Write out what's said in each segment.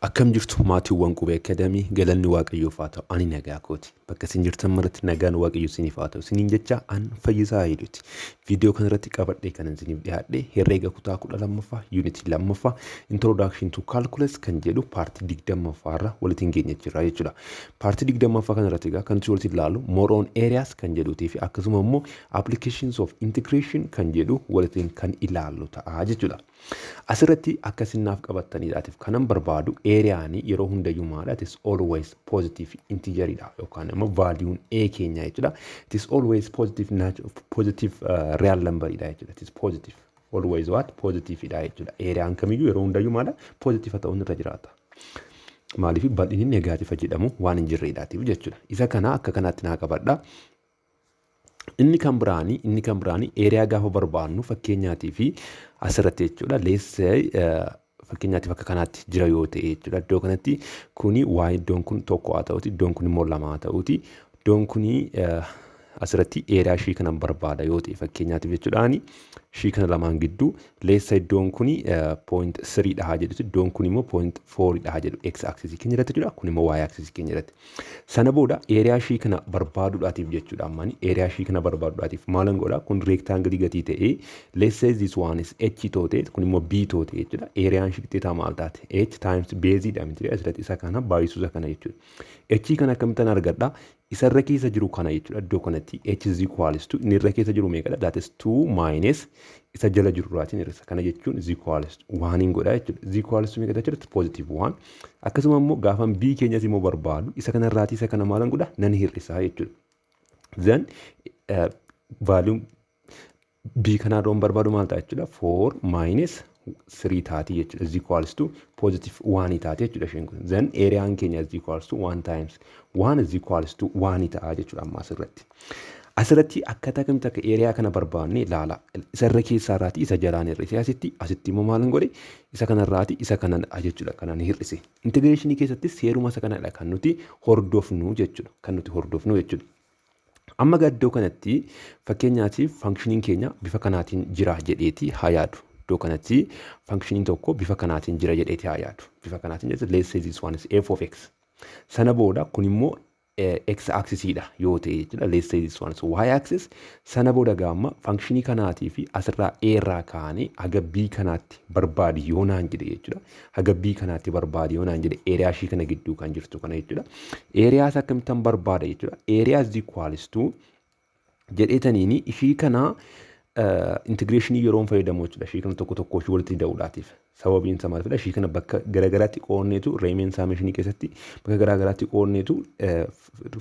Akkam jirtu maatiiwwan qubee akadamii galanni waaqayyoof haa ta'u ani nagaa kooti bakka isin jirtan maratti nagaan waaqayyoo isiniif haa ta'u isiniin jecha an fayyisaa hedduuti viidiyoo kanarratti qabadhee kan isiniif dhiyaadhe herreega kutaa 12ffaa yuunitii 2ffaa introduction to calculus kan jedhu paartii 20ffaa irra walitti geenye jirra jechuudha. Paartii 20ffaa kanarratti egaa kan walitti ilaalu more on areas kan jedhuutii fi akkasuma immoo applications of integration kan jedhu walitti kan ilaallu ta'a jechuudha. Asirratti akkasinaaf qabattaniidhaatiif kanan barbaadu areaanii yeroo hundayyuu maadha it is always positive integer dha yookaan immoo value a keenya jechuudha. It is always positive real number dha jechuudha. It is positive always what positive dha jechuudha. Areaan kamiyyuu yeroo hundayyuu maadha positive ta'uun irra jiraata. Maaliif bal'inni negative jedhamu waan hin jirreedhaatiif jechuudha. Isa kana akka kanaatti naa qabadha. Inni kan biraanii area gaafa barbaannu fakkeenyaatii fi asirratti jechuudha. Let's say fakkeenyaatiif akka kanaatti jira yoo ta'e jechuudha. Iddoo kanatti kuni waa iddoon kun tokko haa ta'uti, iddoon kun immoo lama haa ta'uti. Iddoon kuni asirratti area ishii kanan barbaada yoo ta'e fakkeenyaatiif jechuudhaani ishii kana lamaan gidduu let's say iddoon kuni 0.3 dha jedhuti, iddoon kun immoo 0.4 dha jedhu x axis keenya irratti jechuudha. Kun immoo y axis keenya irratti. Sana booda area ishii kana barbaaduudhaatiif jechuudha. Ammani area ishii kana barbaaduudhaatiif maalan godha kun rectangle gatii ta'e let's say this one is h toote kun immoo b toote jechuudha. Areaan ishii qixxee maal taate h times base dha miti asirratti isa kana baay'isuu isa kana jechuudha. H kana akkamitti argadha isarra keessa jiru kana jechuudha. Iddoo kanatti h is equals to inni irra keessa jiru meeqadha that is 2 minus isa jala jiru raatiin irra kana jechuun is equals to 1 hin godha jechuudha. Is equals to meeqadha jechuudha positive 1. Akkasuma immoo gaafan b keenyas immoo barbaadu isa kana raatii isa kana maalan godha nan hir'isaa jechuudha. Then value b kana roon barbaadu maal ta'a jechuudha 4 minus 3 taati jechuudha. Is equals to positive 1 taati jechuudha isheen kun. Then areaan keenya is equals to 1 times 1 is equals to 1 ta'a jechuudha amma asirratti. Asirratti akkaataa kamitti akka area kana barbaanne ilaala. Isarra keessaa irraati isa jalaan hir'ise asitti immoo maalan godhe isa kanarraati isa kanan jechuudha kanan hir'ise. Integration keessatti seeruma isa kanadha kan nuti hordofnu jechuudha. Kan nuti hordofnu jechuudha. Amma gaddoo kanatti fakkeenyaatiif functioning keenya bifa kanaatiin jira jedheeti haa yaadu. Iddoo kanatti functioning tokko bifa kanaatiin jira jedheeti haa yaadu. Bifa kanaatiin jechuudha let's say this one is f of x. Sana booda kun immoo x axis dha yoo ta'e jechuudha. Let's say this one is y axis. Sana booda gaamma functionii kanaatii fi asirraa a irraa kaanee haga b kanaatti barbaadi yoo naan jedhe jechuudha. Haga b kanaatti barbaadi yoo naan jedhe area ishii kana gidduu kan jirtu kana jechuudha. Areas akkamittan barbaada jechuudha. Area is equals to jedheetaniini ishii kana integrationii yeroo fayyadamu jechuudha. Ishii kana tokko tokko ishii walitti hidhuudhaatiif. Sababiin isaa maal fedha ishii kana bakka garagaraatti qoonneetu reemeen saamishinii keessatti bakka garagaraatti qoonneetu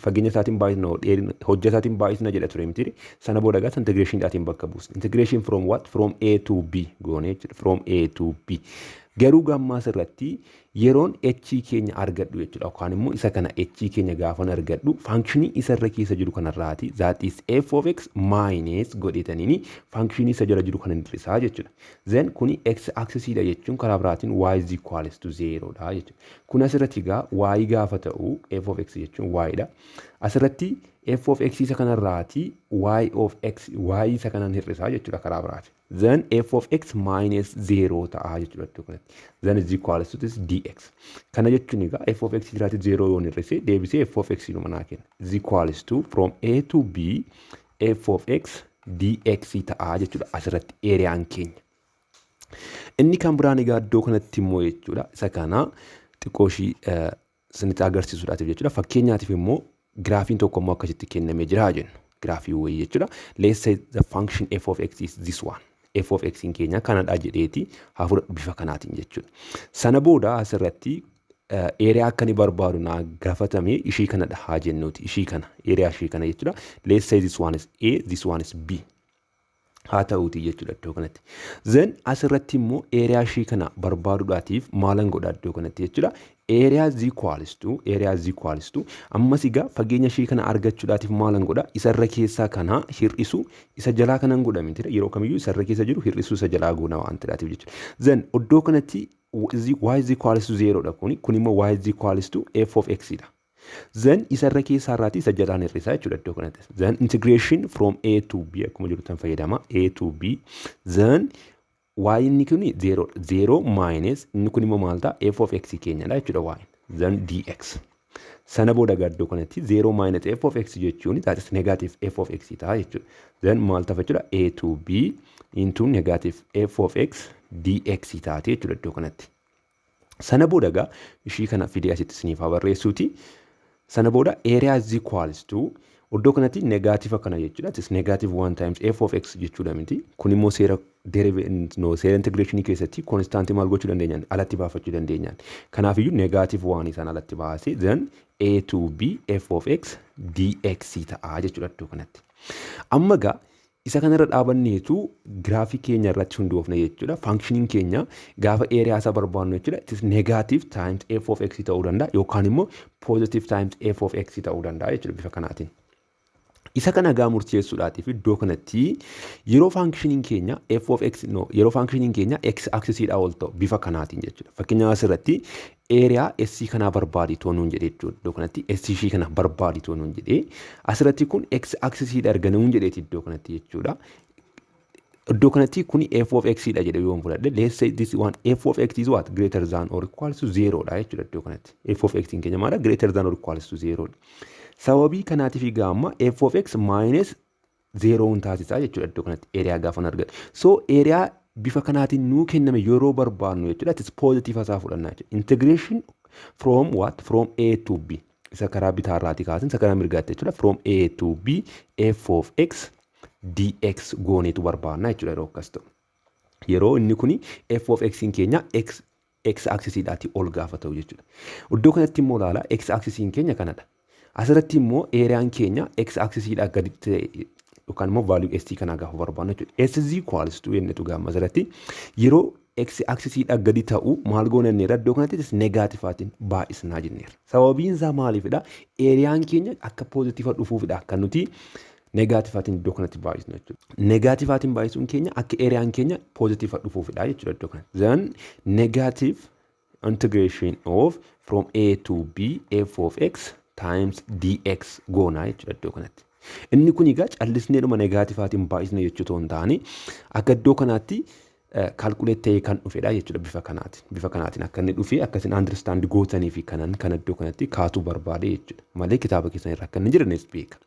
fageenya isaatiin baay'isna hojja isaatiin baay'isna jedha ture miti. Sana booda gaas integration dhaatiin bakka buusna. Integration from what? From A to B goone jechuudha. From A to B. Garuu gammaas irratti yeroon h keenya argadhu jechuudha. Yookaan immoo isa kana h keenya gaafan argadhu functionii isarra keessa jiru kanarraati that is f of x minus godhetaniini functionii isa jala jiru kana hir'isaa jechuudha. Then kuni x axis dha jechuun karaa biraatiin y is equals to 0 dha jechuudha. Kun asirratti egaa y gaafa ta'u f of x jechuun y dha. Asirratti f of x isa kanarraati y of x y isa kanan hir'isaa jechuudha karaa biraatiin. Then f of x minus 0 ta'a jechuudha iddoo kanatti. Then is equals to this dx. Kana jechuun egaa f of x jiraati 0 yoo hir'ise deebisee f of x numa naa kenna. Is equals to from a to b f of x dx ta'a jechuudha asirratti areaan keenya. Inni kan biraan egaa iddoo kanatti immoo jechuudha isa kana xiqqoo ishii isinitti agarsiisuudhaatiif jechuudha. Fakkeenyaatiif immoo graafiin tokko immoo akkasitti kennamee jira jennu. Graafii wayii jechuudha. Let's say the function f of x is this one. F of x in keenya kanadha jedheeti haa fudhadhu bifa kanaatiin jechuudha. Sana booda asirratti area akka ni barbaadu naa gaafatame ishii kanadha haa jennuuti. Ishii kana area ishii kana jechuudha. Let's say this one is A, this one is B. Haa ta'uuti jechuudha iddoo kanatti. Then asirratti immoo area ishii kana barbaaduudhaatiif maalan godha iddoo kanatti jechuudha. Area is equals to ammas egaa fageenya ishii kana argachuudhaatiif maalan godha isarra keessaa kana hir'isu isa jalaa kanan godha miti yeroo kamiyyuu isarra keessa jiru hir'isu isa jalaa goona waan ta'eef jechuudha. Then iddoo kanatti y is equals to 0 dha kun immoo y is equals to f of x dha. Then isarra keessaa irraati isa jalaan hir'isaa jechuudha iddoo kanatti. Then integration from a to b akkuma jirutan fayyadama a to b then y inni kun 0 0 minus inni kun immoo maal ta'a f of x keenyadha jechuudha y then dx sana booda gaddoo kanatti 0 minus f of x jechuun that is negative f of x ta'a jechuudha then maal ta'a jechuudha a to b into negative f of x dx taate jechuudha iddoo kanatti sana booda gaa ishii kana fidee asitti isiniif barreessuuti sana booda area is equals to iddoo kanatti negative akkana jechuudha it is negative 1 times f of x jechuudha miti kun immoo seera seera integration keessatti constant maal gochuu dandeenyaan alatti baafachuu dandeenyaan kanaaf iyyuu negative 1 isaan alatti baasee then a to b f of x dx ta'a jechuudha iddoo kanatti amma gaa isa kanarra dhaabanneetu graafii keenya irratti hundoofne jechuudha functioning keenya gaafa area isa barbaannu jechuudha it is negative times f of x ta'uu danda'a yookaan immoo positive times f of x ta'uu danda'a jechuudha bifa kanaatiin isa kana gaa murteessuudhaatiif iddoo kanatti yeroo functioning keenya f of x yeroo functioning keenya x axis dha ol ta'u bifa kanaatiin jechuudha fakkeenyaaf asirratti area s kana barbaadi toonuun jedhee iddoo kanatti s ishii kana barbaadi toonuun jedhee asirratti kun x axis dha argamuun jedheeti iddoo kanatti jechuudha iddoo kanatti kun f of x dha jedhee yoon fudhadhe let's say this one f of x is what greater than or equals to 0 dha jechuudha iddoo kanatti f of x keenya maala greater than or equals to 0 sababii kanaatiif gaamma f of x minus 0 taasisaa jechuudha iddoo kanatti area gaafa argatu so area bifa kanaatiin nuu kenname yeroo barbaannu jechuudha it is positive asaa fudhannaa jechuudha integration from what from a to b isa karaa bitaarraati kaasin isa karaa mirgaatti jechuudha from a to b f of x dx gooneetu barbaannaa jechuudha yeroo akkas ta'u yeroo inni kuni f of x keenya x axis dhaati ol gaafa ta'u jechuudha iddoo kanatti immoo ilaala x axis keenya kanadha asirratti immoo areaan keenya x axis dha gadi yookaan immoo value st kana gaafa barbaannu jechuudha s is equals to yennetu gaama asirratti yeroo x axis dha gadi ta'u maal goonanneera iddoo kanatti negaatifaatiin baay'isnaa jenneera sababiin isaa maaliifidha areaan keenya akka positive dhufuufidha akka nuti negaatifaatiin iddoo kanatti baay'isnu jechuudha negaatifaatiin baay'isuun keenya akka areaan keenya positive dhufuufidha jechuudha iddoo kanatti then negative integration of from a to b f of x times dx goonaa jechuudha iddoo kanatti inni kun egaa callisneedhuma negaatifaatiin baay'isne jechuudha hin taane akka iddoo kanaatti calculate ta'ee kan dhufedha jechuudha bifa kanaatiin akka inni dhufee akkasiin understand gootanii fi kan iddoo kanatti kaatu barbaade jechuudha malee kitaaba keessan irraa akka inni jiranis beeka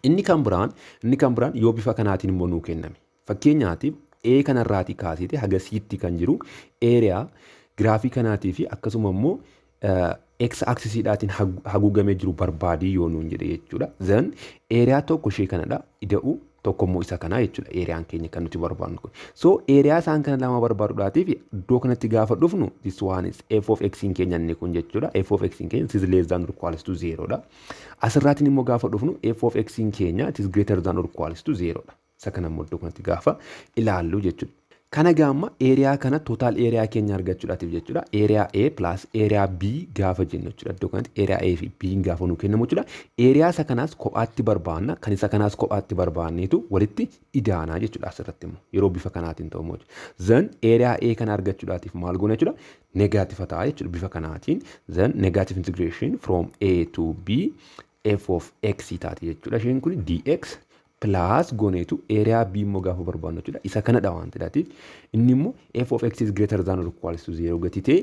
inni kan biraan yoo bifa kanaatiin immoo nuu kenname fakkeenyaatiif a kanarraatii kaasite haga siitti kan jiru area graafii kanaatii fi akkasuma immoo x axis dhaatiin haguugamee jiru barbaadii yoo nuun jedhe jechuudha then area tokko ishee kanadha ida'u tokko immoo isa kana jechuudha areaan keenya kan nuti barbaadnu kun so area isaan kana lama barbaaduudhaatiif iddoo kanatti gaafa dhufnu this one is f of x keenya inni kun jechuudha f of x keenya it is less than or equals to 0 dha asirraatiin immoo gaafa dhufnu f of x keenya it is greater than or equals to 0 dha isa kana immoo iddoo kanatti gaafa ilaallu jechuudha kana gaamma area kana total area keenya argachuudhaatiif jechuudha area a plus area b gaafa jennu jechuudha iddoo kanatti area a fi b gaafa nu kennamu jechuudha area isa kanaas kophaatti barbaanna kan isa kanaas kophaatti barbaanneetu walitti idaanaa jechuudha asirratti immoo yeroo bifa kanaatiin ta'u immoo then area a kana argachuudhaatiif maal goona jechuudha negative ta'a jechuudha bifa kanaatiin then negative integration from a to b f of x taati jechuudha isheen kun dx plus gooneetu area b immoo gaafa barbaannu jechuudha isa kanadha waan ta'eef inni immoo f of x is greater than or equals to 0 gati ta'e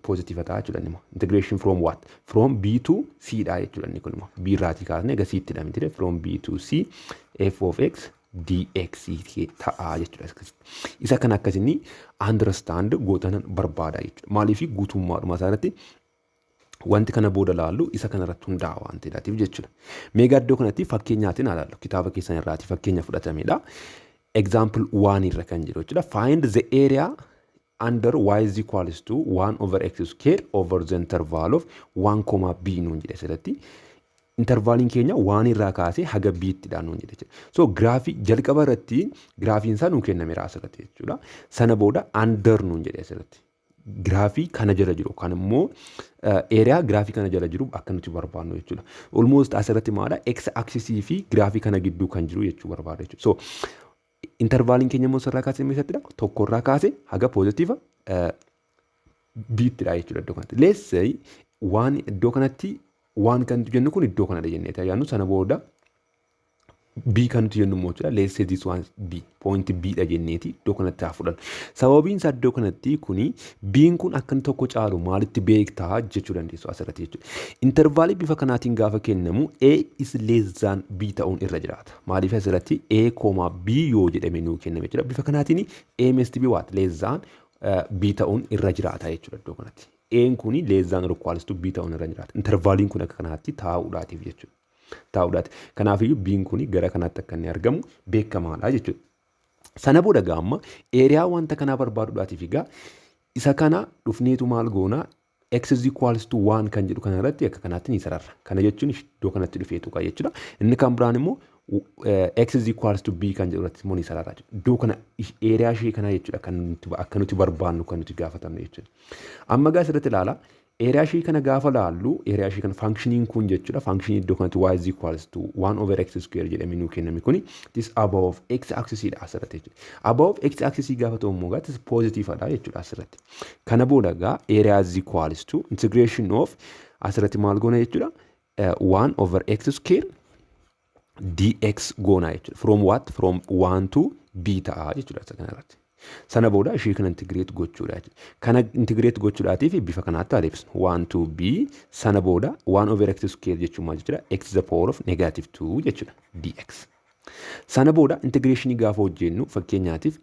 positive ta'a jechuudha immoo integration from what from b to c dha jechuudha inni kun immoo b irraatii kaasnee egaa c tti dha miti from b to c f of x dx ta'a jechuudha isa kana akkasini understand gootanan barbaada jechuudha maaliif guutummaadhuma isaarratti wanti kana booda laallu isa kanarratti hundaa'a waan ta'eef jechuudha. Meegaa iddoo kanatti fakkeenyaatiin ilaallu kitaaba keessan irraati fakkeenya fudhatamedha. Example 1 irra kan jiru jechuudha. Find the area under y is equals to 1 over x square over the interval of 1, b nuun jedhe asirratti. Intervaliin keenya 1 irraa kaasee haga b ttidha nuun jedhe jechuudha. So graafii jalqaba irratti graafiin isaa nuu kennameera asirratti jechuudha. Sana booda under nuun jedhe asirratti. Graafii kana jala jiru kan immoo area graafii kana jala jiru akka nuti barbaannu jechuudha. Almost asirratti maala x axis fi graafii kana gidduu kan jiru jechuu barbaada jechuudha. So intervaliin keenya immoo sirraa kaasee meeshattidha. Tokko irraa kaasee haga positive biittidha jechuudha iddoo kanatti. Let's say waan iddoo kanatti waan kan jennu kun iddoo kanadha jennee yaannu sana booda B kan nuti jennu immoo jechuudha. Let's say this one B. Point B dha jenneeti iddoo kanatti haa fudhannu. Sababiin isaa iddoo kanatti kuni B'n kun akka inni tokko caalu maalitti beektaa jechuu dandeessu asirratti jechuudha. Intervaalii bifa kanaatiin gaafa kennamu A is less than B ta'uun irra jiraata. Maaliif asirratti A, B yoo jedhame nuu kenname jechuudha. Bifa kanaatiin A must be what? Less than B ta'uun irra jiraata jechuudha iddoo kanatti. A'n kuni less than or equals to B ta'uun irra jiraata. Intervaaliin kun akka kanaatti taa'uudhaatiif jechuudha. Taa'uudhaati. Kanaafiyyuu B'n kuni gara kanaatti akka inni argamu beekamaadha jechuudha. Sana booda gaamma eeriyaa wanta kanaa barbaaduudhaatiif egaa isa kana dhufneetu maal goonaa x is equals to 1 kan jedhu kana irratti akka kanaatti ni sararra. Kana jechuun iddoo kanatti dhufeetu qaba jechuudha. Inni kan biraan immoo x is equals to b kan jedhu irratti immoo ni sararra jechuudha. Iddoo kana eeriyaa ishee kanaa jechuudha kan akka nuti barbaannu kan nuti gaafatamnu jechuudha. Amma gaa asirratti ilaala. Eeriyaa ishee kana gaafa laallu eeriyaa ishee kana functioning kun jechuudha. Functioning iddoo kanatti y is equals to 1 over x square jedhamee nuu kenname kuni this above x axis dha asirratti jechuudha. Above x axis gaafa ta'u immoo gaa positive dha jechuudha asirratti. Kana booda gaa eeriyaa is equals to integration of asirratti maal goona jechuudha 1 over x square dx goona jechuudha. From what? From 1 to b ta'a jechuudha isa kanarratti. Sana booda ishee kana integrate gochuudha jechuudha. Kana integrate gochuudhaatiif bifa kanaatti adeemsisna. 1 to b sana booda 1 over x square jechuun maal jechuudha? X to the power of negative 2 jechuudha. Dx. Sana booda integration gaafa hojjennu fakkeenyaatiif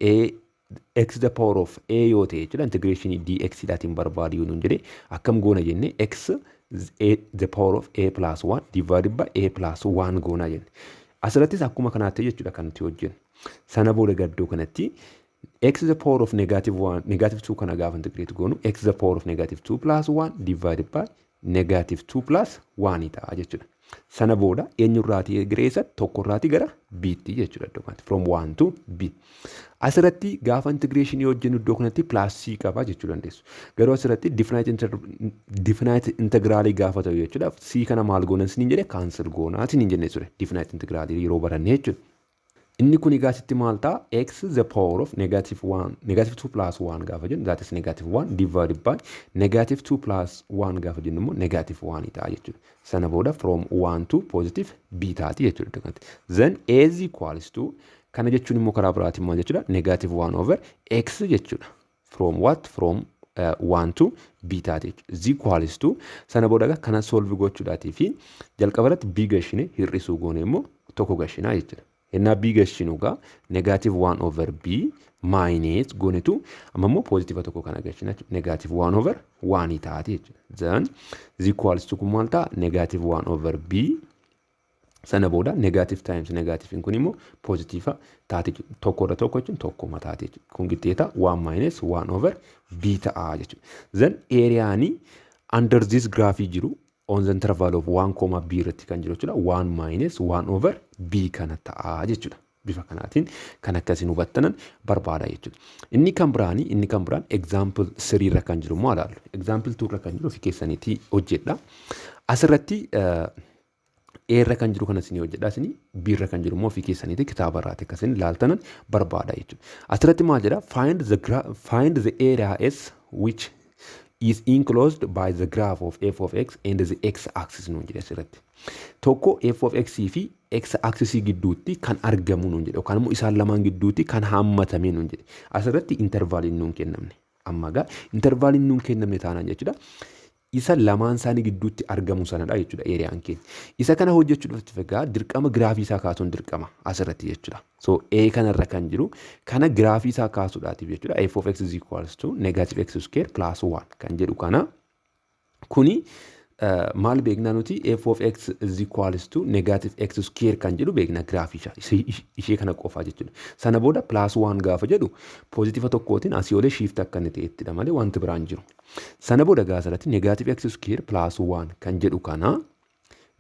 x to the power of a yoo ta'e jechuudha. Integration dx dhaatiin barbaadu yoo nuun jedhe akkam goona jenne x the power of a plus 1 divided by a plus 1 goona jenne. Asirrattis akkuma kanaatti jechuudha kan nuti hojjennu. Sana booda gaddoo kanatti x to the power of negative 2 kana gaafa integrate goonu x to the power of negative 2 plus 1 divided by negative 2 plus 1 ta'a jechuudha. Sana booda eenyurraatii egereessa tokkorraatii gara b'tti jechuudha iddoo kanatti from 1 to b. Asirratti gaafa integration yoo hojjennu iddoo kanatti plus c qaba jechuu dandeessu. Garuu asirratti definite integraalii gaafa ta'u jechuudha. C kana maal goonan siniin jedhe cancel goonaa siniin jennee ture. Definite integraalii yeroo baranne jechuudha. Inni kun egaa sitti maal ta'a x the power of negative 2 plus 1 gaafa jennu that is negative 1 divided by negative 2 plus 1 gaafa jennu immoo negative 1 ta'a jechuudha. Sana booda from 1 to positive b taati jechuudha. Then a is equals to kana jechuun immoo karaa biraatiin maal jechuudha negative 1 over x jechuudha. From what? From 1 to b taati jechuudha. Is equals to sana booda kana solve gochuudhaatii fi jalqabarratti b gashine hir'isuu goone immoo tokko gashinaa jechuudha. Innaa b gashinuugaa negative 1 over b minus goonetu amma immoo positive tokko kana gashina negative 1 over 1 taati jechuudha. Then is equals to kun maal ta'a negative 1 over b sana booda negative times negative kun immoo positive taati tokkorra tokko jechuun tokkuma taati jechuudha. Kun qixxeeta 1 minus 1 over b ta'a jechuudha. Then areaani under this graph jiru on the interval of 1, b irratti kan jiru jechuudha. 1 minus 1 over b kana ta'a jechuudha. Bifa kanaatiin kan akkasiin hubattanan barbaada jechuudha. Inni kan biraan example 3 irra kan jiru immoo ilaallu. Example 2 irra kan jiru fi keessaniitii hojjedha. Asirratti A irra kan jiru kana isin hojjedha isin B irra kan jiru immoo fi keessaniitii kitaaba irraati akkasiin ilaaltanan barbaada jechuudha. Asirratti maal jedha find the area S which is enclosed by the graph of f of x and the x axis nuun jedhe asirratti. Tokko f of x fi x axis gidduutti kan argamu nuun jedhe yookaan immoo isaan lamaan gidduutti kan hammatame nuun jedhe. Asirratti intervaaliin nuun kennamne. Amma gaa intervaaliin nuun kennamne taanaan jechuudha. Isa lamaan isaanii gidduutti argamu sanadha jechuudha eeriyaan keenya. Isa kana hojjechuudhaaf egaa dirqama giraafii isaa kaasuun dirqama asirratti jechuudha. So A kanarra kan jiru kana giraafii isaa kaasuudhaatiif jechuudha. F of x is equals to negative x square plus 1 kan jedhu kana kuni maal beekna nuti f of x is equals to negative x square kan jedhu beekna giraafii ishee kana qofaa jechuudha. Sana booda plus 1 gaafa jedhu positive tokkootiin asii olee shift akka inni ta'ettidha malee wanti biraan jiru. Sana booda gaasarratti negative x square plus 1 kan jedhu kana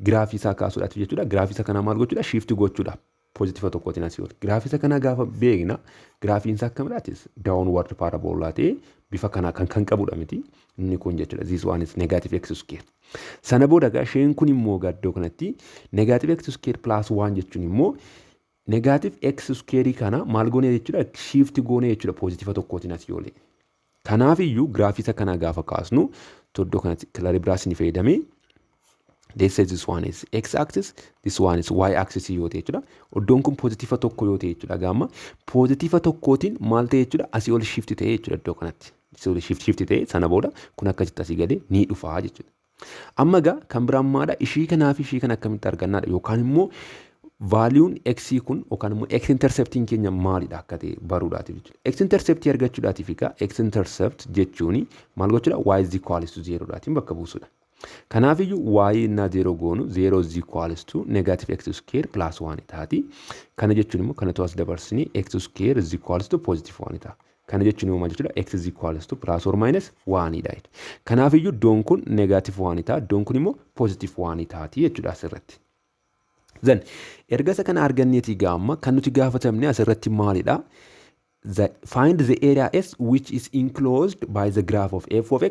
giraafii isaa kaasuudhaaf jechuudha. Giraafii isaa kana maal gochuudha? Shift gochuudha. Positive tokkootiin asii olee. Giraafii isaa kana gaafa beekna giraafiin isaa akkamidhaatis downward parabola ta'ee bifa kana kan qabudha miti. Inni kun jechuudha. This one is negative x square. Sana booda isheen kun immoo gaddoo kanatti negative x square plus 1 jechuun immoo negative x square kana maal goone jechuudha? Shift goone jechuudha positive tokkootiin asii olee. Kanaaf iyyuu giraafii isaa kana gaafa kaasnu toddoo kanatti kilari biraas ni fayyadamee Let's say this one is x axis, this one is y axis yoo ta'e jechuudha. Iddoon kun positiifa tokko yoo ta'e jechuudha. Gamma positiifa tokkootiin maal ta'e jechuudha asii ol shift ta'e jechuudha iddoo kanatti. Asii ol shift ta'e sana booda kun akkasitti asii galee ni dhufaa jechuudha. Amma egaa kan biraan maadha ishii kanaa fi ishii kana akkamitti argannaadha yookaan immoo valuun x kun yookaan immoo x intercepting keenya maalidha akka ta'e baruudhaatiif jechuudha. X intercept argachuudhaatiif egaa x intercept jechuun maal gochuudha y is equals to 0 dhaatiin bakka buusudha. Kanaaf iyyuu y na 0 goonu 0 is equals to negative x square plus 1 taati. Kana jechuun immoo kana to'as dabarsini x square is equals to positive 1 ta'a. Kana jechuun immoo maal jechuudha x is equals to plus or minus 1 dha. Kanaaf iyyuu iddoon kun negative 1 ta'a, iddoon kun immoo positive 1 taati jechuudha asirratti. Then erga isa kana arganneetii gaamma kan nuti gaafatamne asirratti maalidha? Find the area S which is enclosed by the graph of f of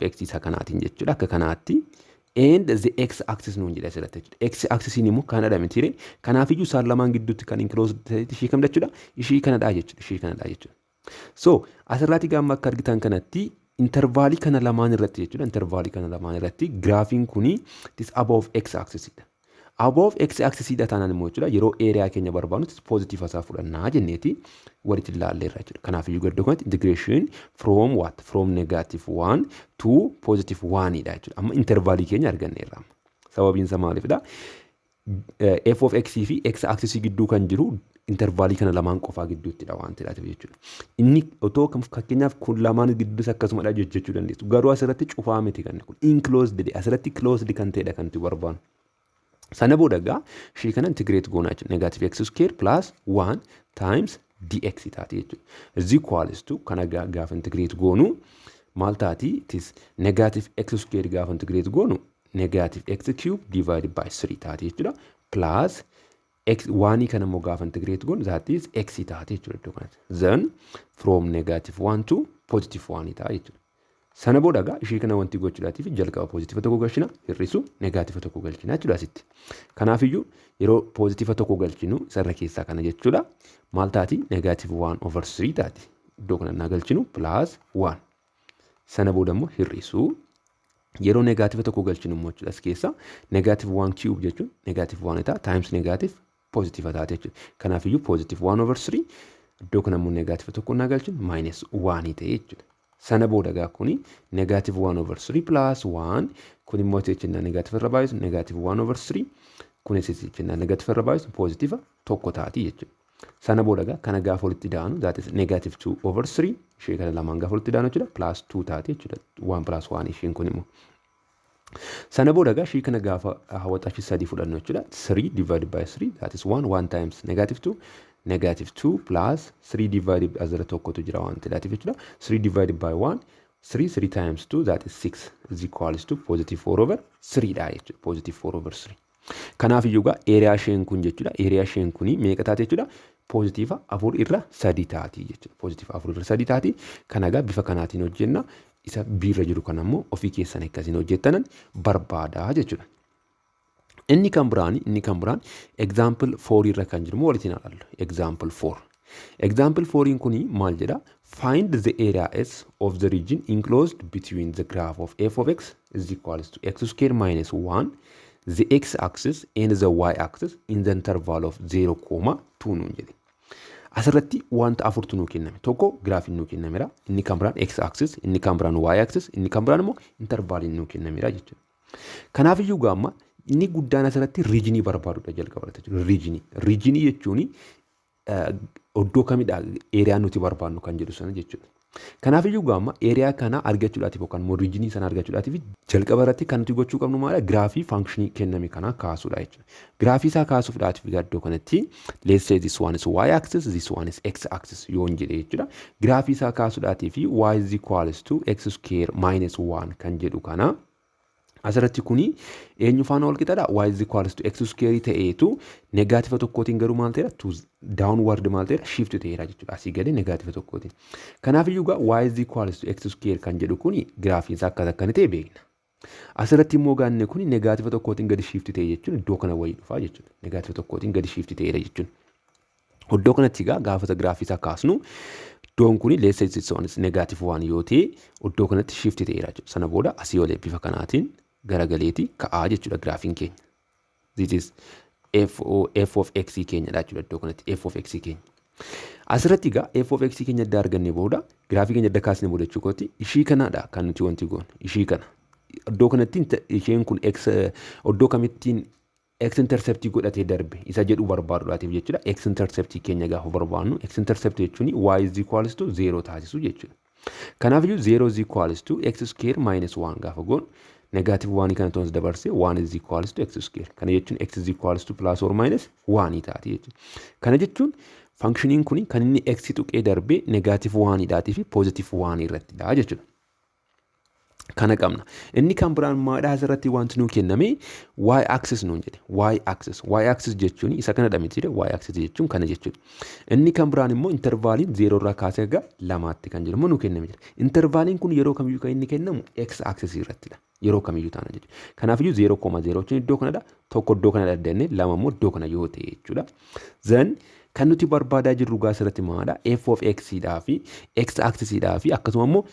x isa kanaatiin jechuudha akka kanaatti and the x axis nuun jedha asirratti jechuudha. X axis immoo kanadha mitiire. Kanaaf iyyuu isaan lamaan gidduutti kan enclosed ta'etti ishii kam jechuudha? Ishii kanadha jechuudha. So asirratti gaamma akka argitan kanatti intervaalii kana lamaan irratti jechuudha. Intervaalii kana lamaan irratti graafiin kuni this above x axis dha. Above x axis dha taanaan immoo jechuudha yeroo area keenya barbaadnu positive isaa fudhannaa jenneeti walitti ilaalleerra jechuudha. Kanaaf iyyuu gaddoo kanatti integration from what? From negative 1 to positive 1 dha jechuudha. Amma intervaalii keenya arganneerra. Sababiin isaa maalifidha? F of x fi x axis gidduu kan jiru intervaalii kana lamaan qofaa gidduuttidha waan ta'eef jechuudha. Inni otoo fakkeenyaaf kun lamaan gidduus akkasumadha jechuu dandeessu. Garuu asirratti cufaa miti kan kun enclosed asirratti closed kan ta'edha kan nuti barbaannu. Sana booda egaa ishii kana integrate goonaa jechuudha. Negative x square plus 1 times dx taati jechuudha. Is equals to kana gaafa integrate goonu maal taati? It is negative x square gaafa integrate goonu negative x cube divided by 3 taati jechuudha. Plus x 1 kana immoo gaafa integrate goonu that is x taati jechuudha. Then from negative 1 to positive 1 ta'a jechuudha. Sana booda egaa ishii kana wanti gochuudhaatiif jalqaba positiiva tokko galchina hir'isu negaatiiva tokko galchina jechuudha asitti. Kanaaf iyyuu yeroo positiiva tokko galchinu sarara keessaa kana jechuudha. Maal taati? Negative 1 over 3 taati. Iddoo kana naa galchinu plus 1. Sana booda immoo hir'isu yeroo negaatiiva tokko galchinu immoo jechuudha as keessa negative 1 cube jechuun negative 1 ta'a times negative positiiva taati jechuudha. Kanaaf iyyuu positive 1 over 3 iddoo kana immoo negaatiiva tokko naa galchinu minus 1 ta'e jechuudha. Sana booda egaa kuni negative 1 over 3 plus 1 kun immoo jechuudha negative irra baay'isu negative 1 over 3 kun jechuudha negative irra baay'isu positive tokko taati jechuudha. Sana booda egaa kana gaafa walitti daanu that is negative 2 over 3 ishee kana lamaan gaafa walitti daanu jechuudha plus 2 taati jechuudha 1 plus 1 isheen kun immoo. Sana booda egaa ishee kana gaafa hawwaxachi 3 fudhannu jechuudha 3 divided by 3 that is 1 times negative 2 negative 2 plus 3 divided asirra tokkotu jira waan ta'eef jechuudha. 3 divided by 1 3 times 2 that is 6 is equals to positive 4 over 3 dha jechuudha. Positive 4 over 3. Kanaaf iyyuu egaa area isheen kun jechuudha. Area isheen kuni meeqa taati jechuudha? Positive 4 irra 3 taati jechuudha. Positive 4 irra 3 taati. Kana egaa bifa kanaatiin hojjenna. Isa biirra jiru kana immoo ofii keessan akkasiin hojjettanan barbaada jechuudha. Inni kan biraan example 4 irra kan jiru walitti ilaallu. Example 4. Example 4 kuni maal jedha? Find the area S of the region enclosed between the graph of f of x is equals to x square minus 1, the x axis and the y axis in the interval of 0, 2 nuun jedhe. Asirratti wanta afurtu nuu kenname. Tokko graafiin nuu kennameera. Inni kan biraan x axis, inni kan biraan y axis, inni kan biraan immoo intervaaliin nuu kennameera jechuudha. Kanaaf iyyuu gaamma inni guddaan asirratti riijinii barbaadudha jalqaba jechuudha. Riijinii jechuun iddoo kamidha eeriyaan nuti barbaadnu kan jedhu sana jechuudha. Kanaaf iyyuu gaamma eeriyaa kana argachuudhaatiif yookaan immoo riijinii sana argachuudhaatiif jalqaba irratti kan nuti gochuu qabnu maala giraafii faankshanii kenname kana kaasuudha jechuudha. Giraafii isaa kaasuudhaatiif iddoo kanatti let's say this one is y axis, this one is x axis yoon jedhe jechuudha. Giraafii isaa kaasuudhaatiif y is equals to x square minus 1 kan jedhu kana asirratti kuni eenyu faana wal qixadha? Y is equals to x square ta'eetu negaatiiva tokkootiin garuu maal ta'eera? To downward maal ta'eera? Shift ta'eera jechuudha. Asii gadi negaatiiva tokkootiin. Kanaaf iyyuu y is equals to x square kan jedhu kuni giraafiin isaa akkana ta'e beekna. Asirratti immoo gaanne kuni negaatiiva tokkootiin gadi shift ta'e jechuun iddoo kana wayii dhufaa jechuudha. Negaatiiva tokkootiin gadi shift ta'eera jechuun. Iddoo kanatti gaafata giraafii isaa kaasnu iddoon kuni let's say this one is negative 1 yoo ta'e iddoo kanatti shift ta'eera jechuudha. Sana booda asii olee bifa kanaatiin garagaleeti ka'aa jechuudha giraafiin keenya. This is f of x keenyadha jechuudha iddoo kanatti f of x keenya. Asirratti egaa f of x keenya adda arganne booda giraafii keenya adda kaasne booda jechuudha ishii kanadha kan nuti wanti goon ishii kana. Iddoo kanatti isheen kun x iddoo kamittiin x intercept godhatee darbe isa jedhu barbaaduudhaatiif jechuudha. X intercept keenya gaafa barbaadnu x intercept jechuun y is equals to 0 taasisu jechuudha. Kanaaf iyyuu 0 is equals to x square minus 1 gaafa goon negative 1 kana toons dabarse 1 is equals to x square. Kana jechuun x is equals to plus or minus 1 taati jechuudha. Kana jechuun functioniin kun kan inni x tuqee darbe negative 1 dhaatii fi positive 1 irratti dha jechuudha. Kana qabna. Inni kan biraan maadhaa asirratti wanti nuu kenname y axis nuun jedhe. Y axis jechuun isa kana dhamiti y axis jechuun kana jechuudha. Inni kan biraan immoo intervaaliin 0 irraa kaasee hanga 2tti kan jedhamu nuu kenname jira. Intervaaliin kun yeroo kamiyyuu kan inni kennamu x axis irrattidha. Yeroo kamiyyuu taana jechuudha. Kanaaf iyyuu 0,0 jechuun iddoo kanadha. Tokko iddoo kana daddannee 2 immoo iddoo kana yoo ta'e jechuudha. Then kan nuti barbaadaa jirru asirratti maadha f of x dhaa fi x axis dhaa fi akkasuma immoo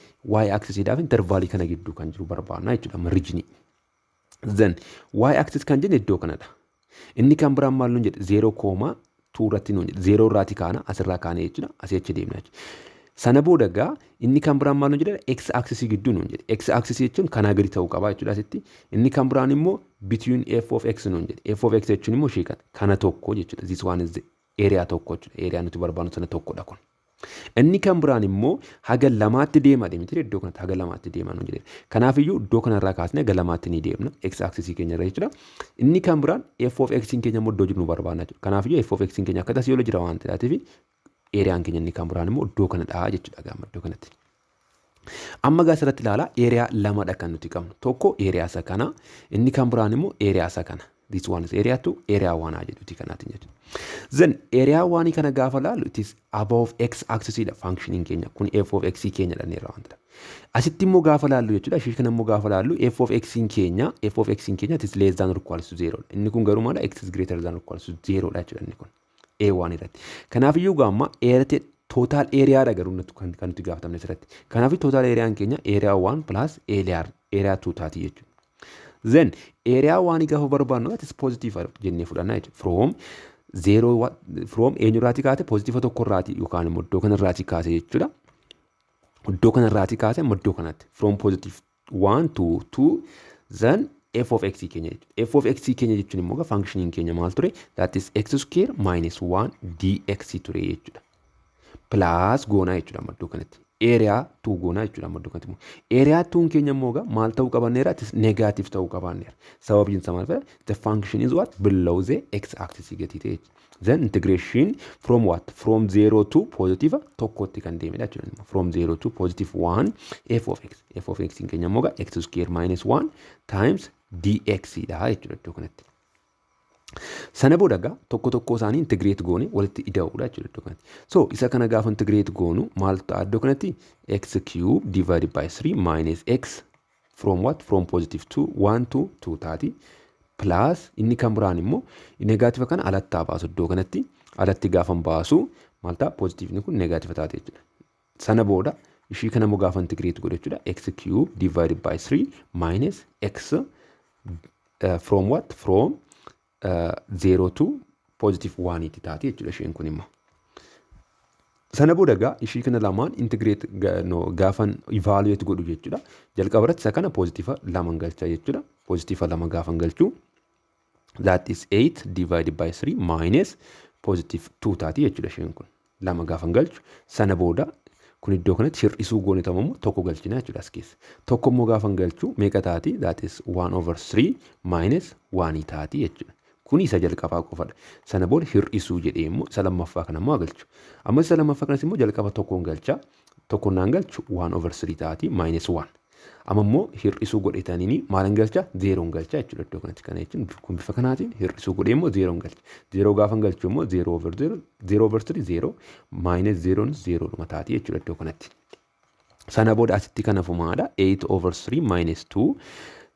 y axis dhaa fi intervaalii kana gidduu kan jiru barbaadna jechuudha marrijinii. Then y axis kan jennu iddoo kanadha. Inni kan biraan maal nuun jedhe 0,2 irratti nuun jedhe 0 irraati kaana asirraa kaane jechuudha asii achi deemna jechuudha. Sana booda egaa inni kan biraan maal nuun jedhe x axis gidduu nuun jedhe. X axis jechuun kanaa gadi ta'uu qaba jechuudha asitti. Inni kan biraan immoo between f of x nuun jedhe. F of x jechuun immoo ishee kana tokko jechuudha. This one is area tokko jechuudha. Area nuti barbaadnu sana tokkodha kun. Inni kan biraan immoo haga lamaatti deema deemti iddoo kanatti haga lamaatti deema nuun jedhe. Kanaaf iyyuu iddoo kanarraa kaasnee haga lamaatti ni deemna x axis keenya irra jechuudha. Inni kan biraan f of x keenya immoo iddoo jiru nu barbaadna jechuudha. Kanaaf iyyuu f of x keenya akka tasii yoo jira waan ta'eef eriyaan keenya inni kan biraan immoo iddoo kanadha jechuudha gaama iddoo kanatti. Amma gaa asirratti ilaalaa eriyaa lamadha kan nuti qabnu. Tokko eriyaa isa kana inni kan biraan immoo eriyaa isa kana. This one is area 2, area 1 jedhuti kanaatiin jechuudha. Then area 1 kana gaafa laalu it is above x axis dha functioning keenya kun f of x keenya dhanneerra wanta. Asitti immoo gaafa laallu jechuudha. Ishee kana immoo gaafa laallu f of x keenya it is less than or equals to 0. Inni kun garuu maadha x is greater than or equals to 0 dha jechuudha inni kun a1 irratti. Kanaaf iyyuu gaamma area total area dha garuu kan nuti gaafatamne asirratti. Kanaaf total area keenya area 1 plus area 2 taati jechuudha. Then area 1 gaafa barbaadnu that is positive jennee fudhanna jechuudha. From eenyurraati kaase positive tokkorraati yookaan immoo iddoo kanarraati kaase jechuudha. Iddoo kanarraati kaase immoo iddoo kanatti from positive 1 to 2 then f of x keenya jechuudha. F of x keenya jechuun immoo functioning keenya maal ture that is x square minus 1 dx ture jechuudha. Plus goona jechuudha amma iddoo kanatti. Area 2 goona jechuudha amma iddoo kanatti. Area 2 keenya immoo maal ta'uu qabanneera it is negative ta'uu qabanneera. Sababiin isaa maal fedha the function is what below the x axis gati ta'e. Then integration from what from 0 to positive tokkotti kan deemedha jechuudha. From 0 to positive 1 f of x keenya immoo x square minus 1 times dx dha jechuudha iddoo kanatti. Sana booda egaa tokko isaanii integrate goone walitti ida'uudha jechuudha iddoo kanatti. So isa kana gaafa integrate goonu maal ta'a iddoo kanatti x cube divided by 3 minus x from what from positive 1 to 2 taati plus inni kan biraan immoo negative kana alatti baasu iddoo kanatti alatti gaafa baasu maal ta'a positive ni kun negative taate jechuudha. Sana booda ishii kana immoo gaafa integrate godhe jechuudha x cube divided by 3 minus x from what from 0 to positive 1 taati jechuudha isheen kun immoo. Sana booda egaa ishii kana lamaan integrate gaafan evaluate godhu jechuudha. Jalqaba irratti isa kana positive 2 galcha jechuudha. Positive 2 gaafan galchu that is 8 divided by 3 minus positive 2 taati jechuudha isheen kun. 2 gaafan galchu sana booda kun iddoo kanatti hir'isuu goone ta'ammoo tokko galchina jechuudha as keessa. Tokko immoo gaafan galchu meeqa taati that is 1/3 minus 1 taati jechuudha. Kun isa jalqabaa qofadha. Sana booda hir'isuu jedhee immoo isa lammaffaa kana immoo galchu. Amma isa lammaffaa kanas immoo jalqaba tokkoon galcha. Tokkoon naan galchu 1/3 taati minus 1. Amma immoo hir'isuu godhetaniini maalan galcha 0 galcha jechuudha iddoo kanatti. Kana jechuun kun bifa kanaatiin hir'isuu godhee immoo 0 galcha. 0 gaafan galchu immoo 0/3 0 minus 0 0 dhuma taati jechuudha iddoo kanatti. Sana booda asitti kana fumaadha 8/3 minus 2.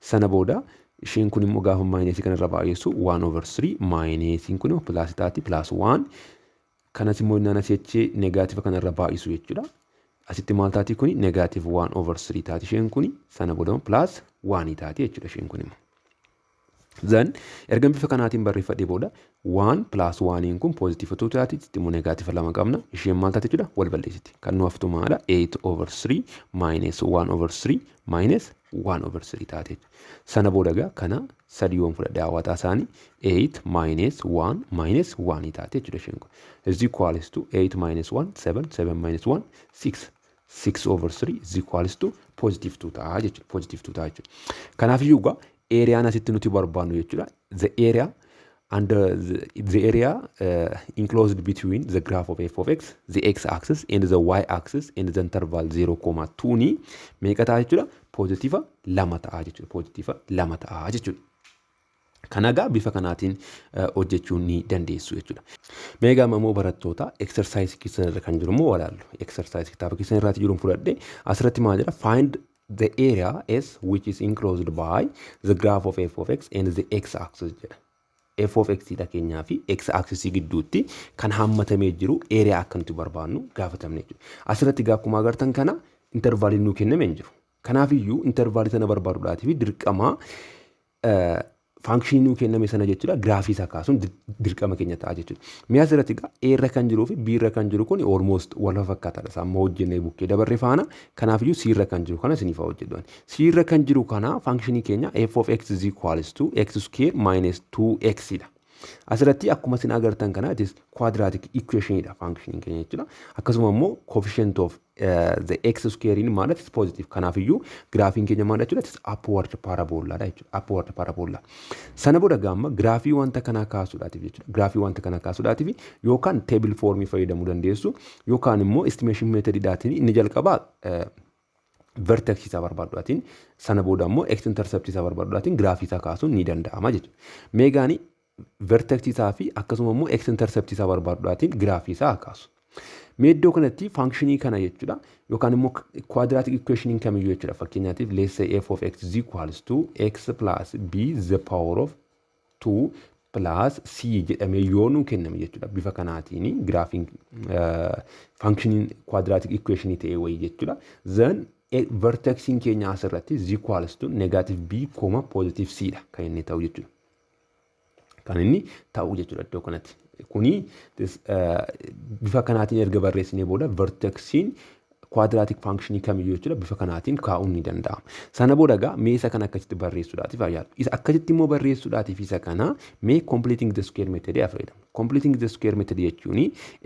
Sana booda isheen kun immoo gaafa maayinasii kanarra baay'eessu 1/3 maayinasiin kun immoo plus taati plus 1 kanas immoo innaan asii achii negaativa kanarra baay'isu jechuudha. Asitti maal taati kuni negative 1 over 3 taati isheen kuni sana booda plus 1 taati jechuudha isheen kuni. Then erga bifa kanaatiin barreeffadhee booda 1 plus 1 kun positive 2 taati immoo negative 2 qabna isheen maal taati jechuudha wal balleessiti kan nu haftu maala 8 over 3 minus 1 over 3 minus 1 over 3 taati sana booda gaa kana sadiiwwan fudhadhee hawaataa isaanii 8 minus 1 minus 1 taati jechuudha isheen kun is equals to 8 minus 1 7 7 minus 1 6 6 over 3 is equals to positive 2 ta'a jechuudha positive 2 ta'a jechuudha kanaaf iyyuu gaa area asitti nuti barbaannu jechuudha the area and the area enclosed between the graph of f of x the x axis and the y axis and the interval 0,2 ni meeqa ta'a jechuudha positive 2 ta'a jechuudha positive 2 ta'a jechuudha kanagaa bifa kanaatiin hojjechuun ni dandeessu jechuudha meeqa immoo barattoota exercise keessan irra kan jiru immoo walaallu exercise kitaaba keessan irratti jiru fudhadhee asirratti maal jedha find the area S which is enclosed by the graph of f of x and the x axis jedha. F of x dha keenyaa fi x axis gidduutti kan hammatamee jiru area akka nuti barbaannu gaafatamne jechuudha. Asirratti akkuma agartan kana intervaaliin nu kenname hin jiru. Kanaaf iyyuu intervaalii sana barbaaduudhaaf dirqama function nu kenname sana jechuudha graafii isaa kaasuun dirqama keenya ta'a jechuudha. Mi'a asirratti A irra kan jiruu fi B irra kan jiru kun almost wal fakkaataadha. Amma hojjennee bukkee dabarre faana kanaaf iyyuu C irra kan jiru kana isiniif hojjedhu. C irra kan jiru kana functionii keenya f of x is equals to x square minus 2x dha. Asirratti akkuma isin agartan kana it is quadratic equation dha functionii keenya jechuudha. Akkasuma immoo coefficient of the x square in ማለት is positive kanaaf iyyuu graafiin keenya maal jechuudha is upward parabola dha jechuudha upward parabola sana booda gamma graafii wanta kana kaasuudhaatiif jechuudha graafii wanta kana kaasuudhaatiif yookaan table form fayyadamuu dandeessu yookaan immoo estimation method dhaatiin inni jalqabaa vertex isaa barbaaduudhaatiin sana booda immoo x intercept isaa barbaaduudhaatiin graafii isaa kaasuun ni danda'ama jechuudha meegaani vertex isaa fi akkasuma immoo x intercept isaa barbaaduudhaatiin graafii isaa kaasu meeddoo kanatti functionii kana jechuudha yookaan immoo quadratic equation kamiyyuu jechuudha fakkeenyaatiif let's say f of x is equals to x plus b the power of 2 plus c jedhamee yoo nu kenname jechuudha bifa kanaatiin graafiin functionii quadratic equation ta'ee wayii jechuudha then vertexin keenya asirratti is equals to negative b, positive c dha kan inni ta'u jechuudha kan inni ta'u jechuudha iddoo kanatti kuni bifa kanaatiin erga barreessinee booda vertexin quadratic function kamiyyuu jechuudha bifa kanaatiin kaa'uun ni danda'ama. Sana booda gaa mee isa kana akkasitti barreessuudhaatiif ayyaadu. Isa akkasitti immoo barreessuudhaatiif isa kana mee completing the square method fayyadamu. Completing the square method jechuun